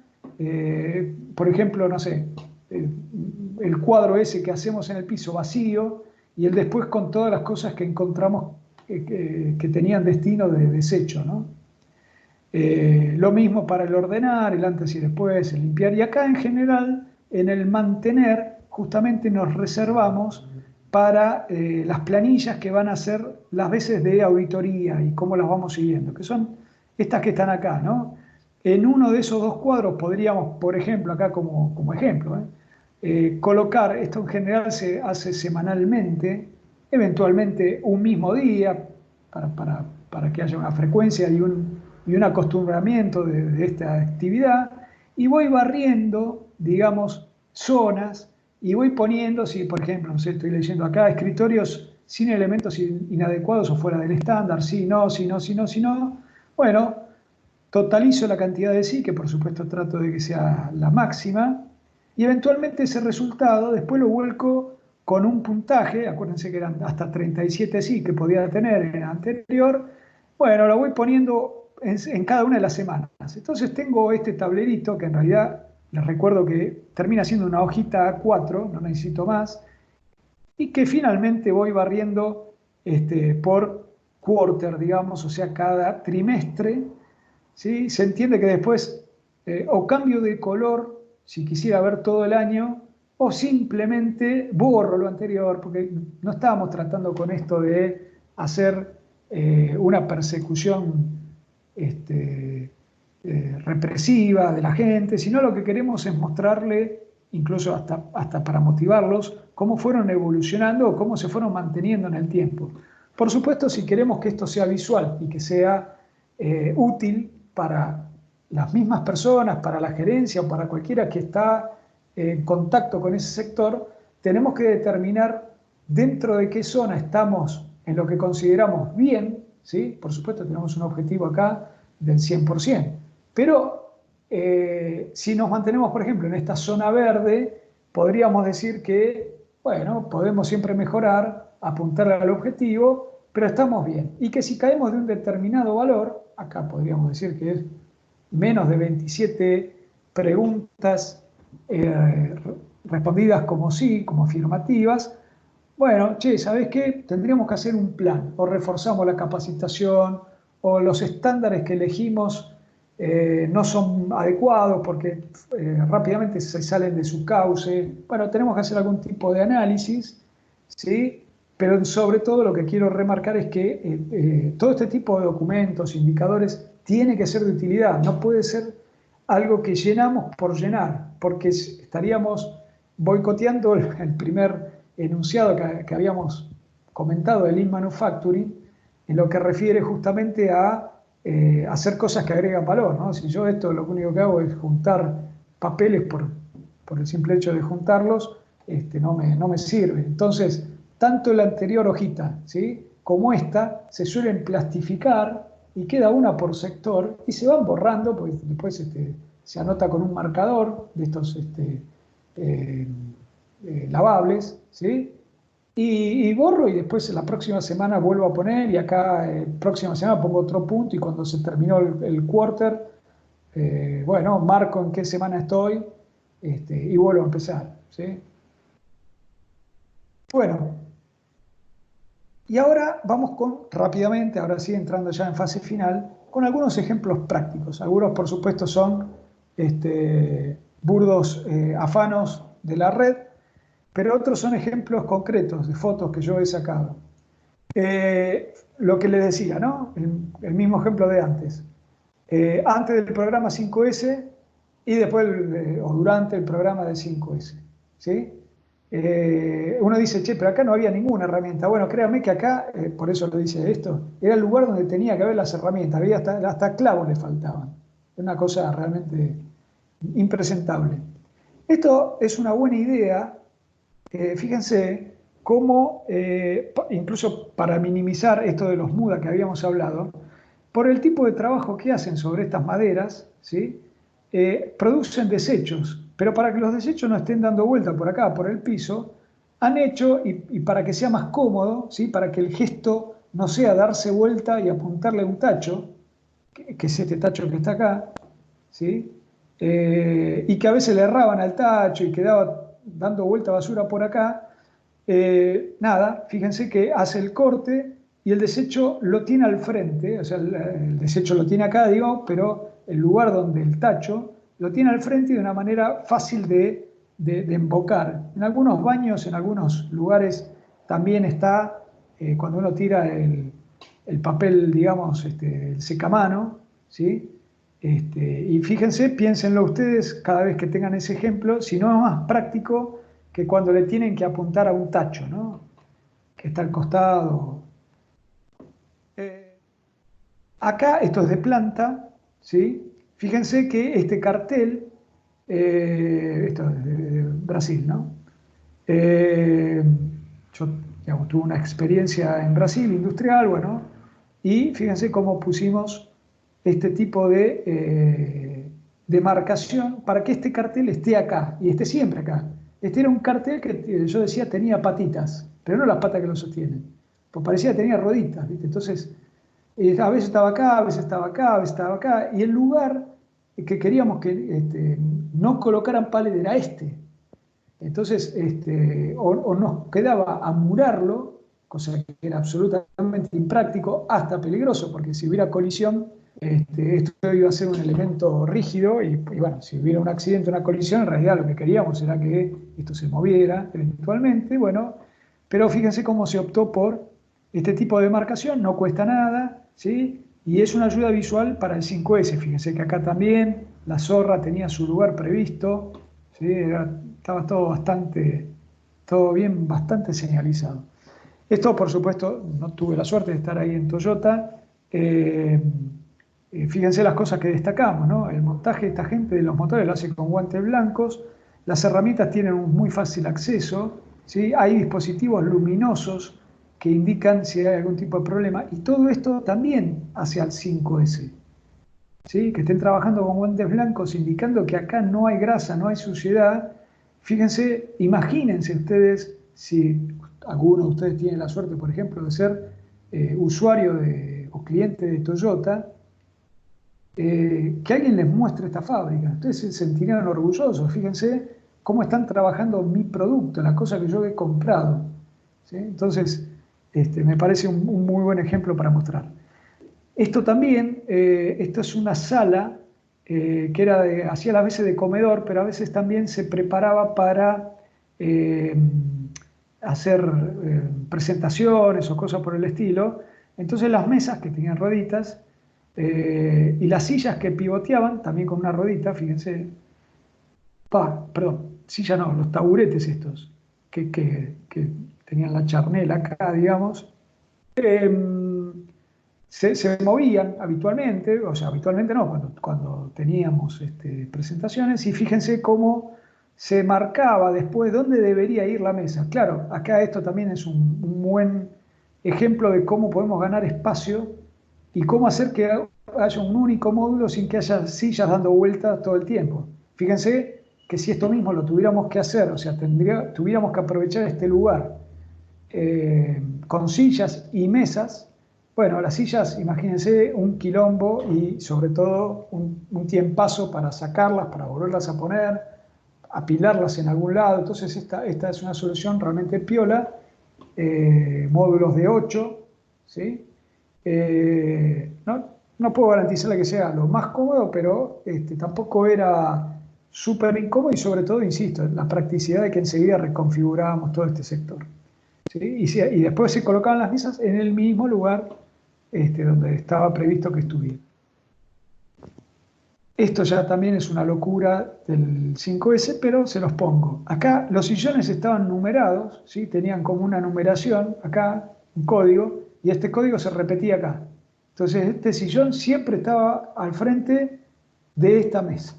por ejemplo, no sé, el cuadro ese que hacemos en el piso vacío, y el después con todas las cosas que encontramos que tenían destino de desecho, ¿no? Lo mismo para el ordenar, el antes y después, el limpiar. Y acá en general, en el mantener, justamente nos reservamos para las planillas que van a ser las veces de auditoría y cómo las vamos siguiendo, que son estas que están acá, ¿no? En uno de esos dos cuadros podríamos, por ejemplo, acá como ejemplo, colocar, esto en general se hace semanalmente, eventualmente un mismo día, para que haya una frecuencia y y un acostumbramiento de esta actividad, y voy barriendo, digamos, zonas, y voy poniendo, si por ejemplo, no sé, estoy leyendo acá, escritorios sin elementos inadecuados o fuera del estándar, sí, no, sí, no, sí, no, sí, no. Bueno, totalizo la cantidad de sí, que por supuesto trato de que sea la máxima, y eventualmente ese resultado después lo vuelco con un puntaje, acuérdense que eran hasta 37 sí que podía tener en el anterior, bueno, lo voy poniendo en cada una de las semanas. Entonces tengo este tablerito que en realidad les recuerdo que termina siendo una hojita A4, no necesito más, y que finalmente voy barriendo por quarter, digamos, o sea, cada trimestre, ¿sí? Se entiende que después o cambio de color, si quisiera ver todo el año, o simplemente borro lo anterior, porque no estábamos tratando con esto de hacer una persecución represiva de la gente, sino lo que queremos es mostrarle, incluso hasta para motivarlos, cómo fueron evolucionando o cómo se fueron manteniendo en el tiempo. Por supuesto, si queremos que esto sea visual y que sea útil para las mismas personas, para la gerencia o para cualquiera que está en contacto con ese sector, tenemos que determinar dentro de qué zona estamos en lo que consideramos bien, ¿sí? Por supuesto tenemos un objetivo acá del 100%, pero si nos mantenemos, por ejemplo, en esta zona verde, podríamos decir que, bueno, podemos siempre mejorar, apuntar al objetivo, pero estamos bien. Y que si caemos de un determinado valor, acá podríamos decir que es menos de 27 preguntas respondidas como sí, como afirmativas, bueno, che, ¿sabés qué? Tendríamos que hacer un plan, o reforzamos la capacitación, o los estándares que elegimos no son adecuados porque rápidamente se salen de su cauce. Bueno, tenemos que hacer algún tipo de análisis, ¿sí? Pero sobre todo lo que quiero remarcar es que todo este tipo de documentos, indicadores, tiene que ser de utilidad, no puede ser algo que llenamos por llenar, porque estaríamos boicoteando el primer enunciado que habíamos comentado del Lean Manufacturing, en lo que refiere justamente a hacer cosas que agregan valor, ¿no? Si yo esto lo único que hago es juntar papeles por el simple hecho de juntarlos, no me sirve. Entonces, tanto la anterior hojita, ¿sí?, como esta se suelen plastificar y queda una por sector y se van borrando, porque después se anota con un marcador de estos lavables, ¿sí? Y borro y después la próxima semana vuelvo a poner y acá próxima semana pongo otro punto y cuando se terminó el quarter, bueno, marco en qué semana estoy y vuelvo a empezar, ¿sí? Bueno, y ahora vamos rápidamente, ahora sí entrando ya en fase final, con algunos ejemplos prácticos. Algunos, por supuesto, son burdos afanos de la red, pero otros son ejemplos concretos de fotos que yo he sacado. Lo que les decía, ¿no? El mismo ejemplo de antes. Antes del programa 5S y después o durante el programa de 5S, ¿sí? Uno dice, che, pero acá no había ninguna herramienta. Bueno, créanme que acá, por eso lo dice esto, era el lugar donde tenía que haber las herramientas, había hasta clavos le faltaban. Una cosa realmente impresentable. Esto es una buena idea, fíjense cómo, incluso para minimizar esto de los muda que habíamos hablado, por el tipo de trabajo que hacen sobre estas maderas, ¿sí? Producen desechos, pero para que los desechos no estén dando vuelta por acá, por el piso, han hecho, y para que sea más cómodo, ¿sí?, para que el gesto no sea darse vuelta y apuntarle a un tacho, que es este tacho que está acá, ¿sí? Y que a veces le erraban al tacho y quedaba dando vuelta basura por acá, nada, fíjense que hace el corte y el desecho lo tiene al frente, o sea, el desecho lo tiene acá, digo, pero el lugar donde el tacho lo tiene al frente y de una manera fácil de embocar. En algunos baños, en algunos lugares también está, cuando uno tira el papel, digamos, el secamano, ¿sí? Y fíjense, piénsenlo ustedes cada vez que tengan ese ejemplo, si no es más práctico que cuando le tienen que apuntar a un tacho, ¿no?, que está al costado. Acá, esto es de planta, ¿sí? Fíjense que este cartel, esto es de Brasil, ¿no? Yo, digamos, tuve una experiencia en Brasil industrial, bueno, y fíjense cómo pusimos este tipo de marcación para que este cartel esté acá y esté siempre acá. Este era un cartel que yo decía tenía patitas, pero no las patas que lo sostienen, pues parecía que tenía rueditas, ¿viste? Entonces, a veces estaba acá, a veces estaba acá, a veces estaba acá, y el lugar que queríamos que no colocaran palet era este. Entonces, o nos quedaba amurarlo, cosa que era absolutamente impráctico, hasta peligroso, porque si hubiera colisión, esto iba a ser un elemento rígido y bueno, si hubiera un accidente, una colisión, en realidad lo que queríamos era que esto se moviera eventualmente, bueno, pero fíjense cómo se optó por este tipo de marcación, no cuesta nada, ¿sí? Y es una ayuda visual para el 5S, fíjense que acá también la zorra tenía su lugar previsto, ¿sí? Estaba todo bien, bastante señalizado. Esto, por supuesto, no tuve la suerte de estar ahí en Toyota. Fíjense las cosas que destacamos, ¿no? El montaje de esta gente de los motores lo hace con guantes blancos, las herramientas tienen un muy fácil acceso, ¿sí? Hay dispositivos luminosos que indican si hay algún tipo de problema, y todo esto también hacia el 5S. ¿Sí? Que estén trabajando con guantes blancos indicando que acá no hay grasa, no hay suciedad. Fíjense, imagínense ustedes si alguno de ustedes tiene la suerte, por ejemplo, de ser usuario o cliente de Toyota, que alguien les muestre esta fábrica. Ustedes se sentirían orgullosos. Fíjense cómo están trabajando mi producto, la cosa que yo he comprado. ¿Sí? Entonces, me parece un muy buen ejemplo para mostrar. Esto también, esto es una sala que era hacía las veces de comedor, pero a veces también se preparaba para hacer presentaciones o cosas por el estilo. Entonces las mesas que tenían rueditas y las sillas que pivoteaban también con una ruedita, fíjense, perdón, silla no, los taburetes estos que tenían la charnela acá, digamos. Se movían habitualmente, o sea, habitualmente no, cuando teníamos presentaciones, y fíjense cómo se marcaba después dónde debería ir la mesa. Claro, acá esto también es un buen ejemplo de cómo podemos ganar espacio y cómo hacer que haya un único módulo sin que haya sillas dando vueltas todo el tiempo. Fíjense que si esto mismo lo tuviéramos que hacer, o sea, tuviéramos que aprovechar este lugar con sillas y mesas. Bueno, las sillas, imagínense un quilombo y sobre todo un tiempazo para sacarlas, para volverlas a poner, apilarlas en algún lado. Entonces esta es una solución realmente piola, módulos de 8, ¿sí? No puedo garantizarle que sea lo más cómodo, pero tampoco era súper incómodo y sobre todo, insisto, la practicidad de que enseguida reconfigurábamos todo este sector. ¿Sí? Y después se colocaban las mesas en el mismo lugar donde estaba previsto que estuviera. Esto ya también es una locura del 5S, pero se los pongo. Acá los sillones estaban numerados, ¿sí? Tenían como una numeración, acá un código, y este código se repetía acá. Entonces este sillón siempre estaba al frente de esta mesa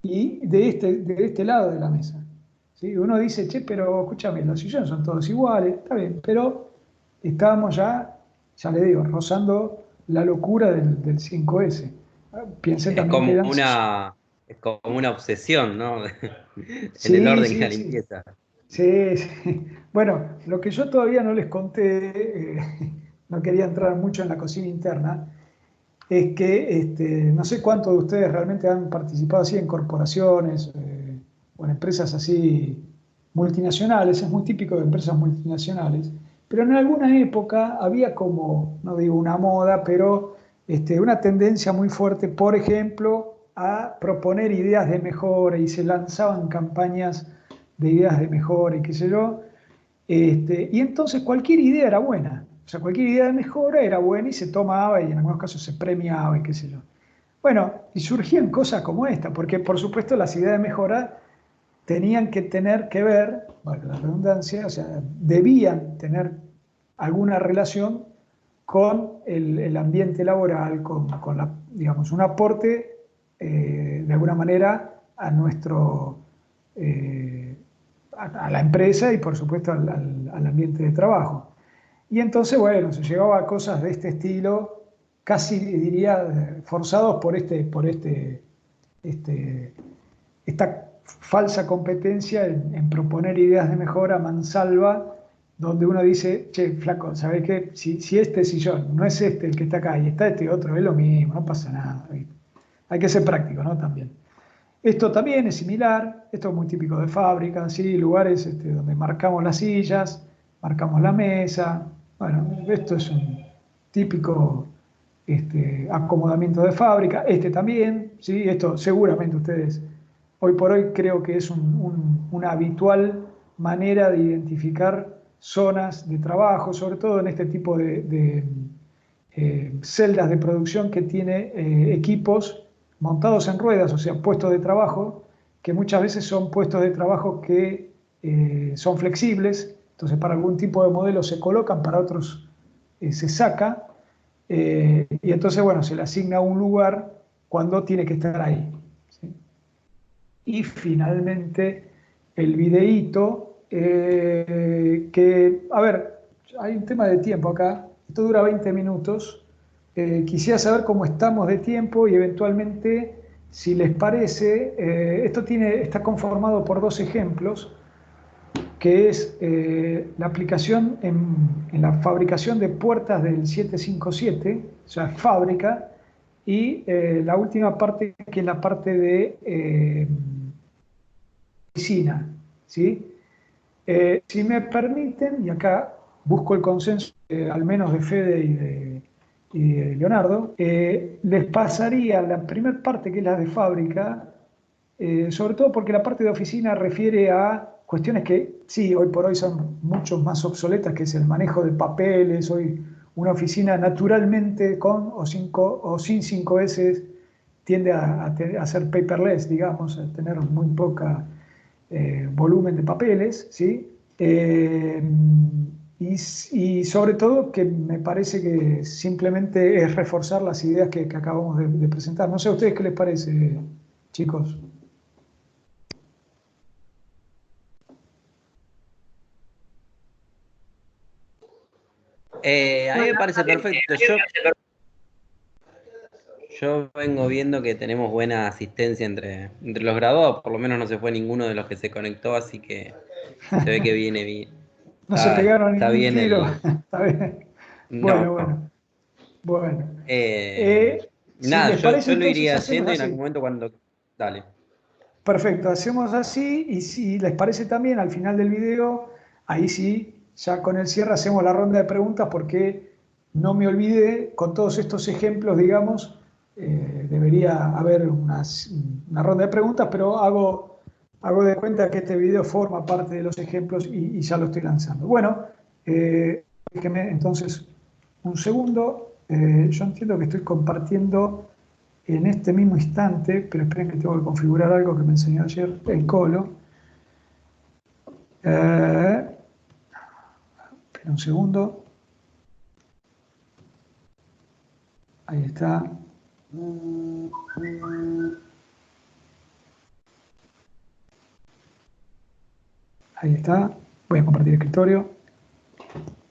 y de este lado de la mesa. ¿Sí? Uno dice, che, pero escúchame, los sillones son todos iguales, está bien, pero estábamos ya le digo, rozando la locura del 5S. Piensen también que eran... Es como una obsesión, ¿no? En el Sí, orden y sí, la sí. limpieza. Sí, sí. Bueno, lo que yo todavía no les conté, no quería entrar mucho en la cocina interna, es que no sé cuántos de ustedes realmente han participado así en corporaciones o en empresas así multinacionales, es muy típico de empresas multinacionales, pero en alguna época había como, no digo una moda, pero una tendencia muy fuerte, por ejemplo, a proponer ideas de mejora y se lanzaban campañas de ideas de mejora y qué sé yo, y entonces cualquier idea era buena, o sea, cualquier idea de mejora era buena y se tomaba y en algunos casos se premiaba y qué sé yo. Bueno, y surgían cosas como esta, porque por supuesto las ideas de mejora tenían que tener que ver, valga la redundancia, o sea, debían tener alguna relación con el ambiente laboral, con digamos, un aporte de alguna manera a a la empresa y por supuesto al ambiente de trabajo. Y entonces, bueno, se llegaba a cosas de este estilo, casi diría forzados por esta falsa competencia en proponer ideas de mejora mansalva, donde uno dice, che, flaco, ¿sabés qué? Si este sillón no es este el que está acá y está este otro, es lo mismo, no pasa nada. Hay que ser práctico, ¿no? También. Esto también es similar, esto es muy típico de fábricas, ¿sí? Lugares donde marcamos las sillas, marcamos la mesa. Bueno, esto es un típico acomodamiento de fábrica. Este también, ¿sí? Esto seguramente ustedes, hoy por hoy creo que es una habitual manera de identificar zonas de trabajo, sobre todo en este tipo de celdas de producción que tiene equipos montados en ruedas, o sea, puestos de trabajo, que muchas veces son puestos de trabajo que son flexibles, entonces para algún tipo de modelo se colocan, para otros se saca, y entonces, bueno, se le asigna un lugar cuando tiene que estar ahí, ¿sí? Y finalmente, el videíto, que, a ver, hay un tema de tiempo acá, esto dura 20 minutos, quisiera saber cómo estamos de tiempo y eventualmente, si les parece, esto está conformado por 2 ejemplos, que es la aplicación en la fabricación de puertas del 757, o sea, fábrica, y la última parte, que es la parte de oficina, ¿sí? Si me permiten, y acá busco el consenso al menos de Fede y de Leonardo, les pasaría la primera parte, que es la de fábrica, sobre todo porque la parte de oficina refiere a cuestiones que sí, hoy por hoy son mucho más obsoletas, que es el manejo de papeles. Hoy una oficina naturalmente con o sin 5S tiende a ser paperless, digamos, a tener muy poca volumen de papeles, ¿sí? Y sobre todo que me parece que simplemente es reforzar las ideas que acabamos de presentar. No sé a ustedes qué les parece, chicos. A mí me parece perfecto. Yo vengo viendo que tenemos buena asistencia entre los graduados, por lo menos no se fue ninguno de los que se conectó, así que se ve que viene bien. No se pegaron Está ningún bien tiro. Está bien. No. Bueno. Si Nada, les parece, yo lo entonces iría hacemos haciendo y en algún así. momento cuando... Dale. Perfecto, hacemos así, y si les parece también, al final del video, ahí sí, ya con el cierre hacemos la ronda de preguntas, porque no me olvidé, con todos estos ejemplos, digamos, debería haber una ronda de preguntas, pero hago de cuenta que este video forma parte de los ejemplos y ya lo estoy lanzando. Bueno, déjenme entonces un segundo. Yo entiendo que estoy compartiendo en este mismo instante, pero esperen que tengo que configurar algo que me enseñó ayer el Colo. Esperen un segundo. Ahí está. Ahí está. Voy a compartir escritorio.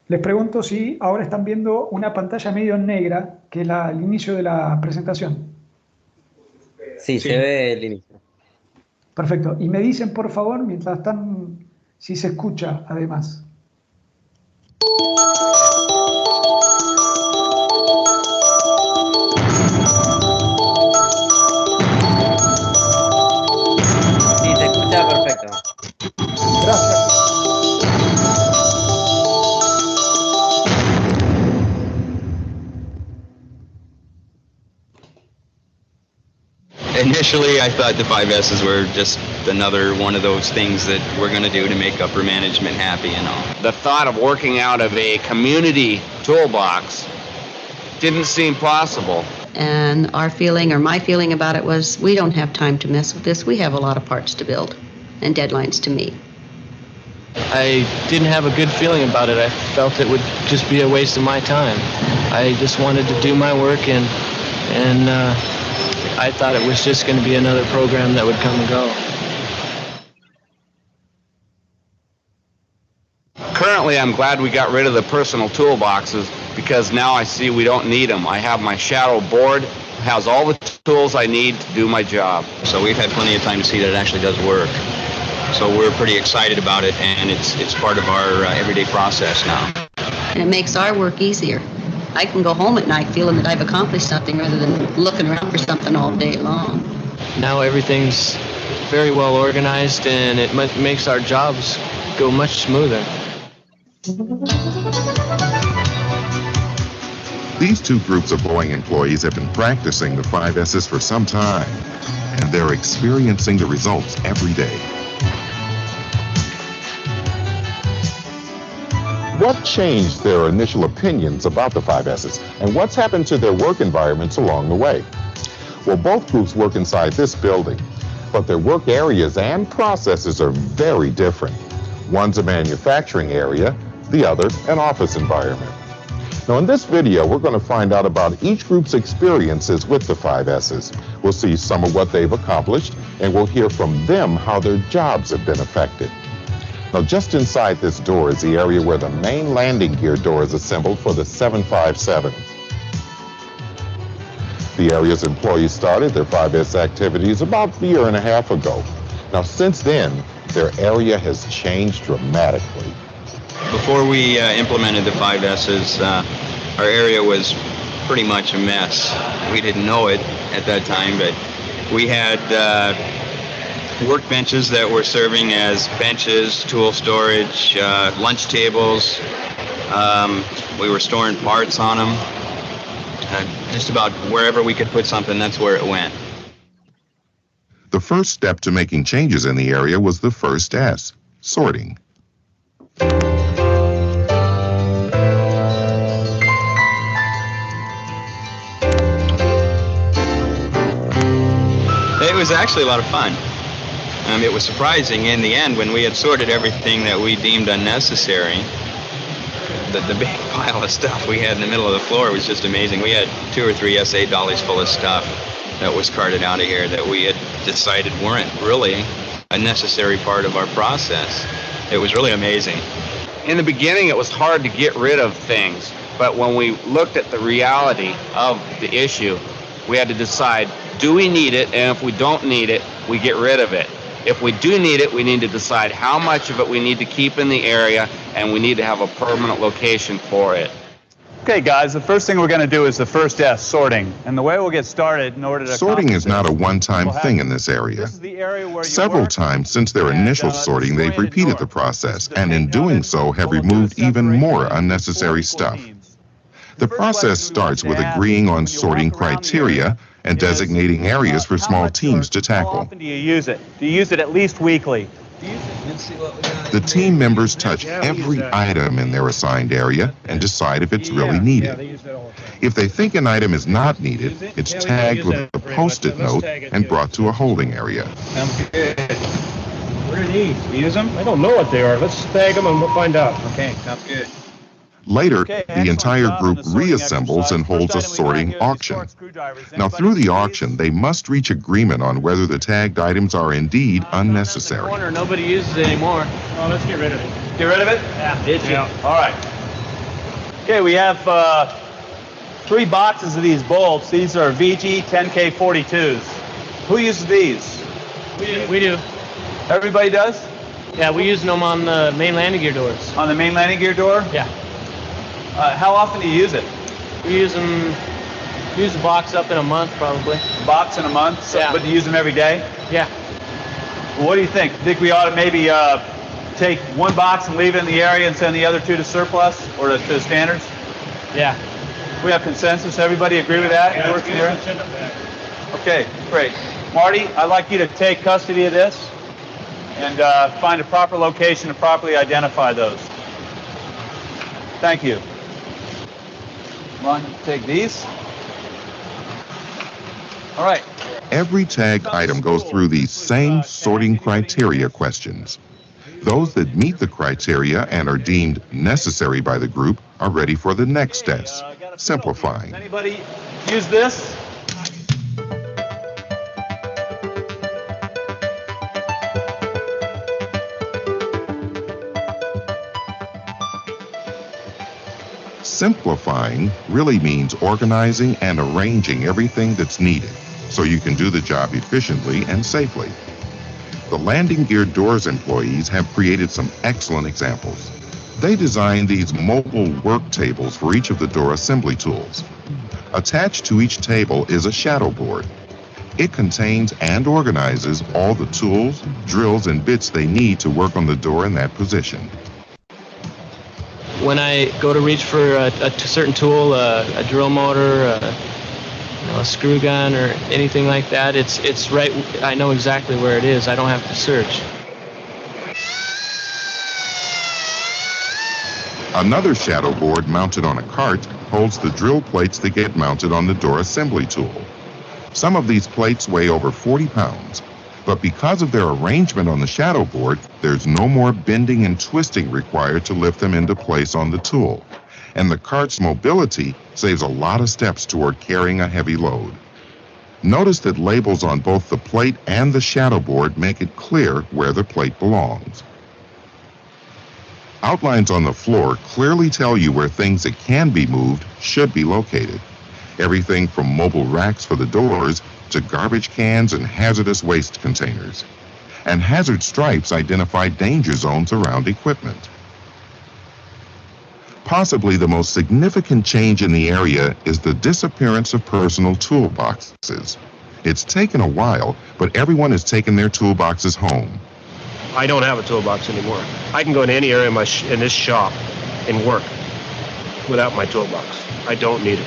Les pregunto si ahora están viendo una pantalla medio negra, que es el inicio de la presentación. Sí, se ve el inicio. Perfecto. Y me dicen, por favor, mientras están, si se escucha, además. Sí, se escucha perfecto. Gracias. Initially, I thought the 5S's were just another one of those things that we're going to do to make upper management happy and all. The thought of working out of a community toolbox didn't seem possible. And our feeling, or my feeling about it was, we don't have time to mess with this. We have a lot of parts to build and deadlines to meet. I didn't have a good feeling about it. I felt it would just be a waste of my time. I just wanted to do my work, and I thought it was just going to be another program that would come and go. Currently, I'm glad we got rid of the personal toolboxes because now I see we don't need them. I have my shadow board, has all the tools I need to do my job. So we've had plenty of time to see that it actually does work. So we're pretty excited about it, and it's part of our everyday process now. And it makes our work easier. I can go home at night feeling that I've accomplished something rather than looking around for something all day long. Now everything's very well organized, and it makes our jobs go much smoother. These two groups of Boeing employees have been practicing the 5S's for some time, and they're experiencing the results every day. What changed their initial opinions about the 5S's, and what's happened to their work environments along the way? Well, both groups work inside this building, but their work areas and processes are very different. One's a manufacturing area, the other an office environment. Now in this video, we're going to find out about each group's experiences with the 5S's. We'll see some of what they've accomplished, and we'll hear from them how their jobs have been affected. Now just inside this door is the area where the main landing gear door is assembled for the 757. The area's employees started their 5S activities about a year and a half ago. Now since then, their area has changed dramatically. Before we implemented the 5S's, our area was pretty much a mess. We didn't know it at that time, but we had workbenches that were serving as benches, tool storage, lunch tables. We were storing parts on them. Just about wherever we could put something, that's where it went. The first step to making changes in the area was the first S, sorting. It was actually a lot of fun. It was surprising in the end when we had sorted everything that we deemed unnecessary. The big pile of stuff we had in the middle of the floor was just amazing. We had 2 or 3 SA dollies full of stuff that was carted out of here that we had decided weren't really a necessary part of our process. It was really amazing. In the beginning, it was hard to get rid of things, but when we looked at the reality of the issue, we had to decide, do we need it? And if we don't need it, we get rid of it. If we do need it, we need to decide how much of it we need to keep in the area, and we need to have a permanent location for it. Okay, guys, the first thing we're going to do is the first S, sorting. And the way we'll get started in order to... Sorting is not a one-time thing in this area. Several times since their initial sorting, they've repeated the process, and in doing so have removed even more unnecessary stuff. The process starts with agreeing on sorting criteria and designating areas for small teams to tackle. How often do you use it? Do you use it at least weekly? The team members touch every item in their assigned area and decide if it's really needed. If they think an item is not needed, it's tagged with a Post-it note and brought to a holding area. What are these? We use them? I don't know what they are. Let's tag them and we'll find out. Okay, sounds good. Later, the entire group reassembles and holds a sorting auction. Now, through the auction, they must reach agreement on whether the tagged items are indeed unnecessary. Nobody uses it anymore. Oh, let's get rid of it. Get rid of it? Yeah. Did you? Yeah. All right. Okay, we have 3 boxes of these bolts. These are VG 10K42s. Who uses these? We do. Everybody does? Yeah, we use them on the main landing gear doors. On the main landing gear door? Yeah. How often do you use it? We use them, use the box up in a month probably. A box in a month? So, Yeah. But you use them every day? Yeah. Well, what do you think? Think we ought to maybe take 1 box and leave it in the area and send the other 2 to surplus or to standards? Yeah. We have consensus. Everybody agree with that? Yeah, Working here? Okay, great. Marty, I'd like you to take custody of this and find a proper location to properly identify those. Thank you. Ron, take these. All right. Every tagged item goes through these same sorting criteria questions. Those that meet the criteria and are deemed necessary by the group are ready for the next test, simplifying. Anybody use this? Simplifying really means organizing and arranging everything that's needed so you can do the job efficiently and safely. The landing gear doors employees have created some excellent examples. They designed these mobile work tables for each of the door assembly tools. Attached to each table is a shadow board. It contains and organizes all the tools, drills, and bits they need to work on the door in that position. When I go to reach for a certain tool, a drill motor, a screw gun, or anything like that, it's right. I know exactly where it is. I don't have to search. Another shadow board mounted on a cart holds the drill plates that get mounted on the door assembly tool. Some of these plates weigh over 40 pounds. But because of their arrangement on the shadow board, there's no more bending and twisting required to lift them into place on the tool. And the cart's mobility saves a lot of steps toward carrying a heavy load. Notice that labels on both the plate and the shadow board make it clear where the plate belongs. Outlines on the floor clearly tell you where things that can be moved should be located. Everything from mobile racks for the doors to garbage cans and hazardous waste containers. And hazard stripes identify danger zones around equipment. Possibly the most significant change in the area is the disappearance of personal toolboxes. It's taken a while, but everyone has taken their toolboxes home. I don't have a toolbox anymore. I can go in any area in this shop and work without my toolbox. I don't need it.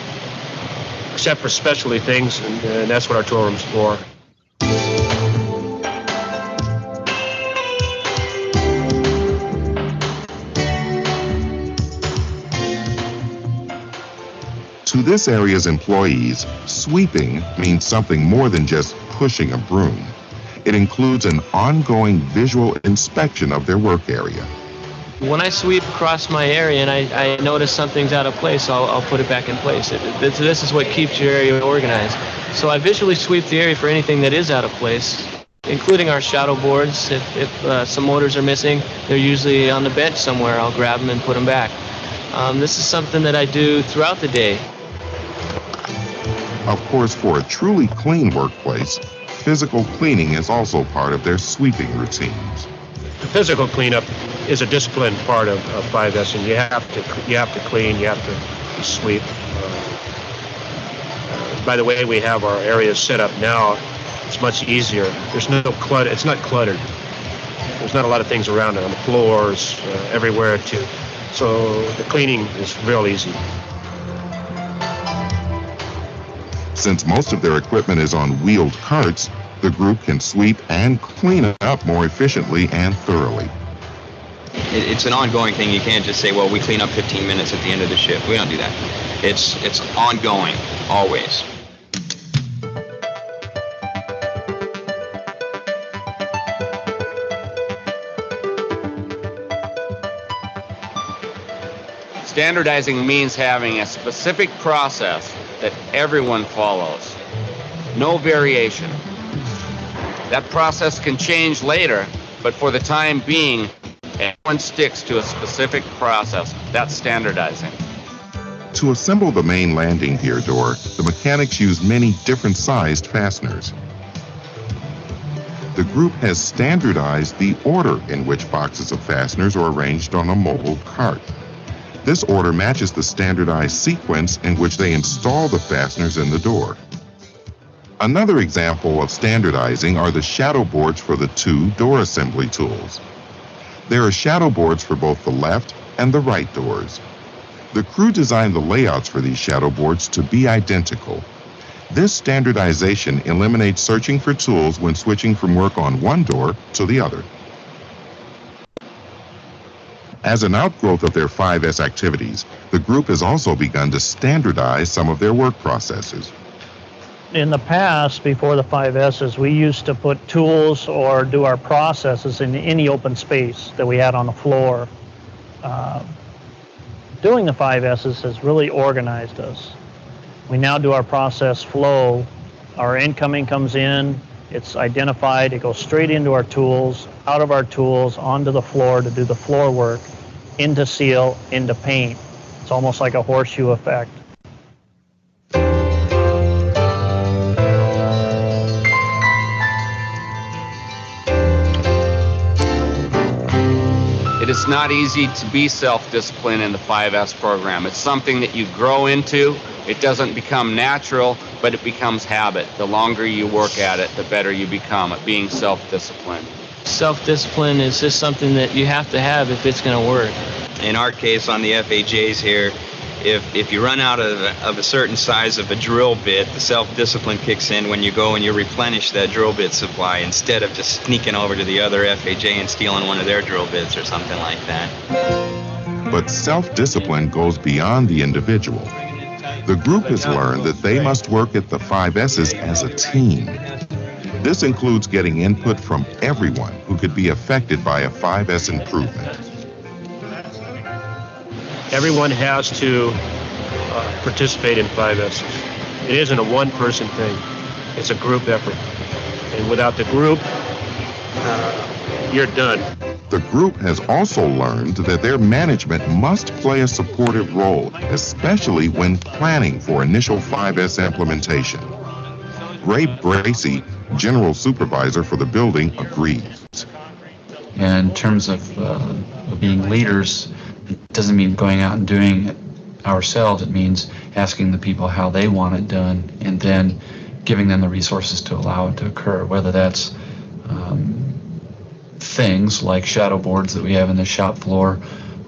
Except for specialty things, and that's what our tool room's for. To this area's employees, sweeping means something more than just pushing a broom. It includes an ongoing visual inspection of their work area. When I sweep across my area and I notice something's out of place, I'll put it back in place. This is what keeps your area organized. So I visually sweep the area for anything that is out of place, including our shadow boards. If some motors are missing, they're usually on the bench somewhere. I'll grab them and put them back. This is something that I do throughout the day. Of course, for a truly clean workplace, physical cleaning is also part of their sweeping routines. The physical cleanup is a disciplined part of 5S, and you have to clean, you have to sweep. By the way we have our areas set up now, it's much easier. There's no clutter. It's not cluttered. There's not a lot of things around it on the floors, everywhere too. So the cleaning is real easy. Since most of their equipment is on wheeled carts, the group can sweep and clean up more efficiently and thoroughly. It's an ongoing thing. You can't just say, well, we clean up 15 minutes at the end of the shift. We don't do that. It's ongoing, always. Standardizing means having a specific process that everyone follows. No variation. That process can change later, but for the time being, everyone sticks to a specific process. That's standardizing. To assemble the main landing gear door, the mechanics use many different sized fasteners. The group has standardized the order in which boxes of fasteners are arranged on a mobile cart. This order matches the standardized sequence in which they install the fasteners in the door. Another example of standardizing are the shadow boards for the two door assembly tools. There are shadow boards for both the left and the right doors. The crew designed the layouts for these shadow boards to be identical. This standardization eliminates searching for tools when switching from work on one door to the other. As an outgrowth of their 5S activities, the group has also begun to standardize some of their work processes. in the past, before the 5Ss, we used to put tools or do our processes in any open space that we had on the floor. Doing the 5Ss has really organized us. We now do our process flow. Our incoming comes in, it's identified, it goes straight into our tools, out of our tools, onto the floor to do the floor work, into seal, into paint. It's almost like a horseshoe effect. It is not easy to be self-disciplined in the 5S program. It's something that you grow into. It doesn't become natural, but it becomes habit. The longer you work at it, the better you become at being self-disciplined. Self-discipline is just something that you have to have if it's going to work. In our case on the FHAs here, if you run out of a certain size of a drill bit, the self-discipline kicks in when you go and you replenish that drill bit supply instead of just sneaking over to the other FHA and stealing one of their drill bits or something like that. But self-discipline goes beyond the individual. The group has learned that they must work at the 5Ss as a team. This includes getting input from everyone who could be affected by a 5S improvement. Everyone has to participate in 5Ss. It isn't a one-person thing. It's a group effort. And without the group, you're done. The group has also learned that their management must play a supportive role, especially when planning for initial 5S implementation. Ray Bracey, General Supervisor for the building, agrees. And in terms of being leaders, it doesn't mean going out and doing it ourselves. It means asking the people how they want it done and then giving them the resources to allow it to occur, whether that's things like shadow boards that we have in the shop floor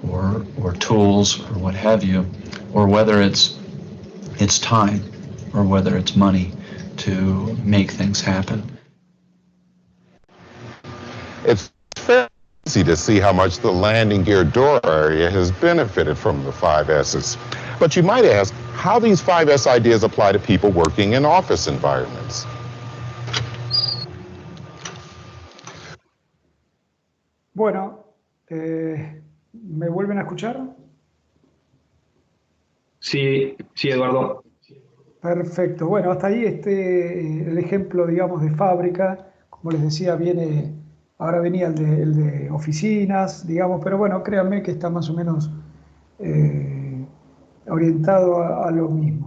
or tools or what have you, or whether it's time or whether it's money to make things happen. It's fairly easy to see how much the landing gear door area has benefited from the 5Ss. But you might ask how these 5S ideas apply to people working in office environments. Bueno, ¿me vuelven a escuchar? Sí, sí, Eduardo. Perfecto. Bueno, hasta ahí el ejemplo, digamos, de fábrica. Como les decía, ahora venía el de oficinas, digamos, pero bueno, créanme que está más o menos orientado a lo mismo.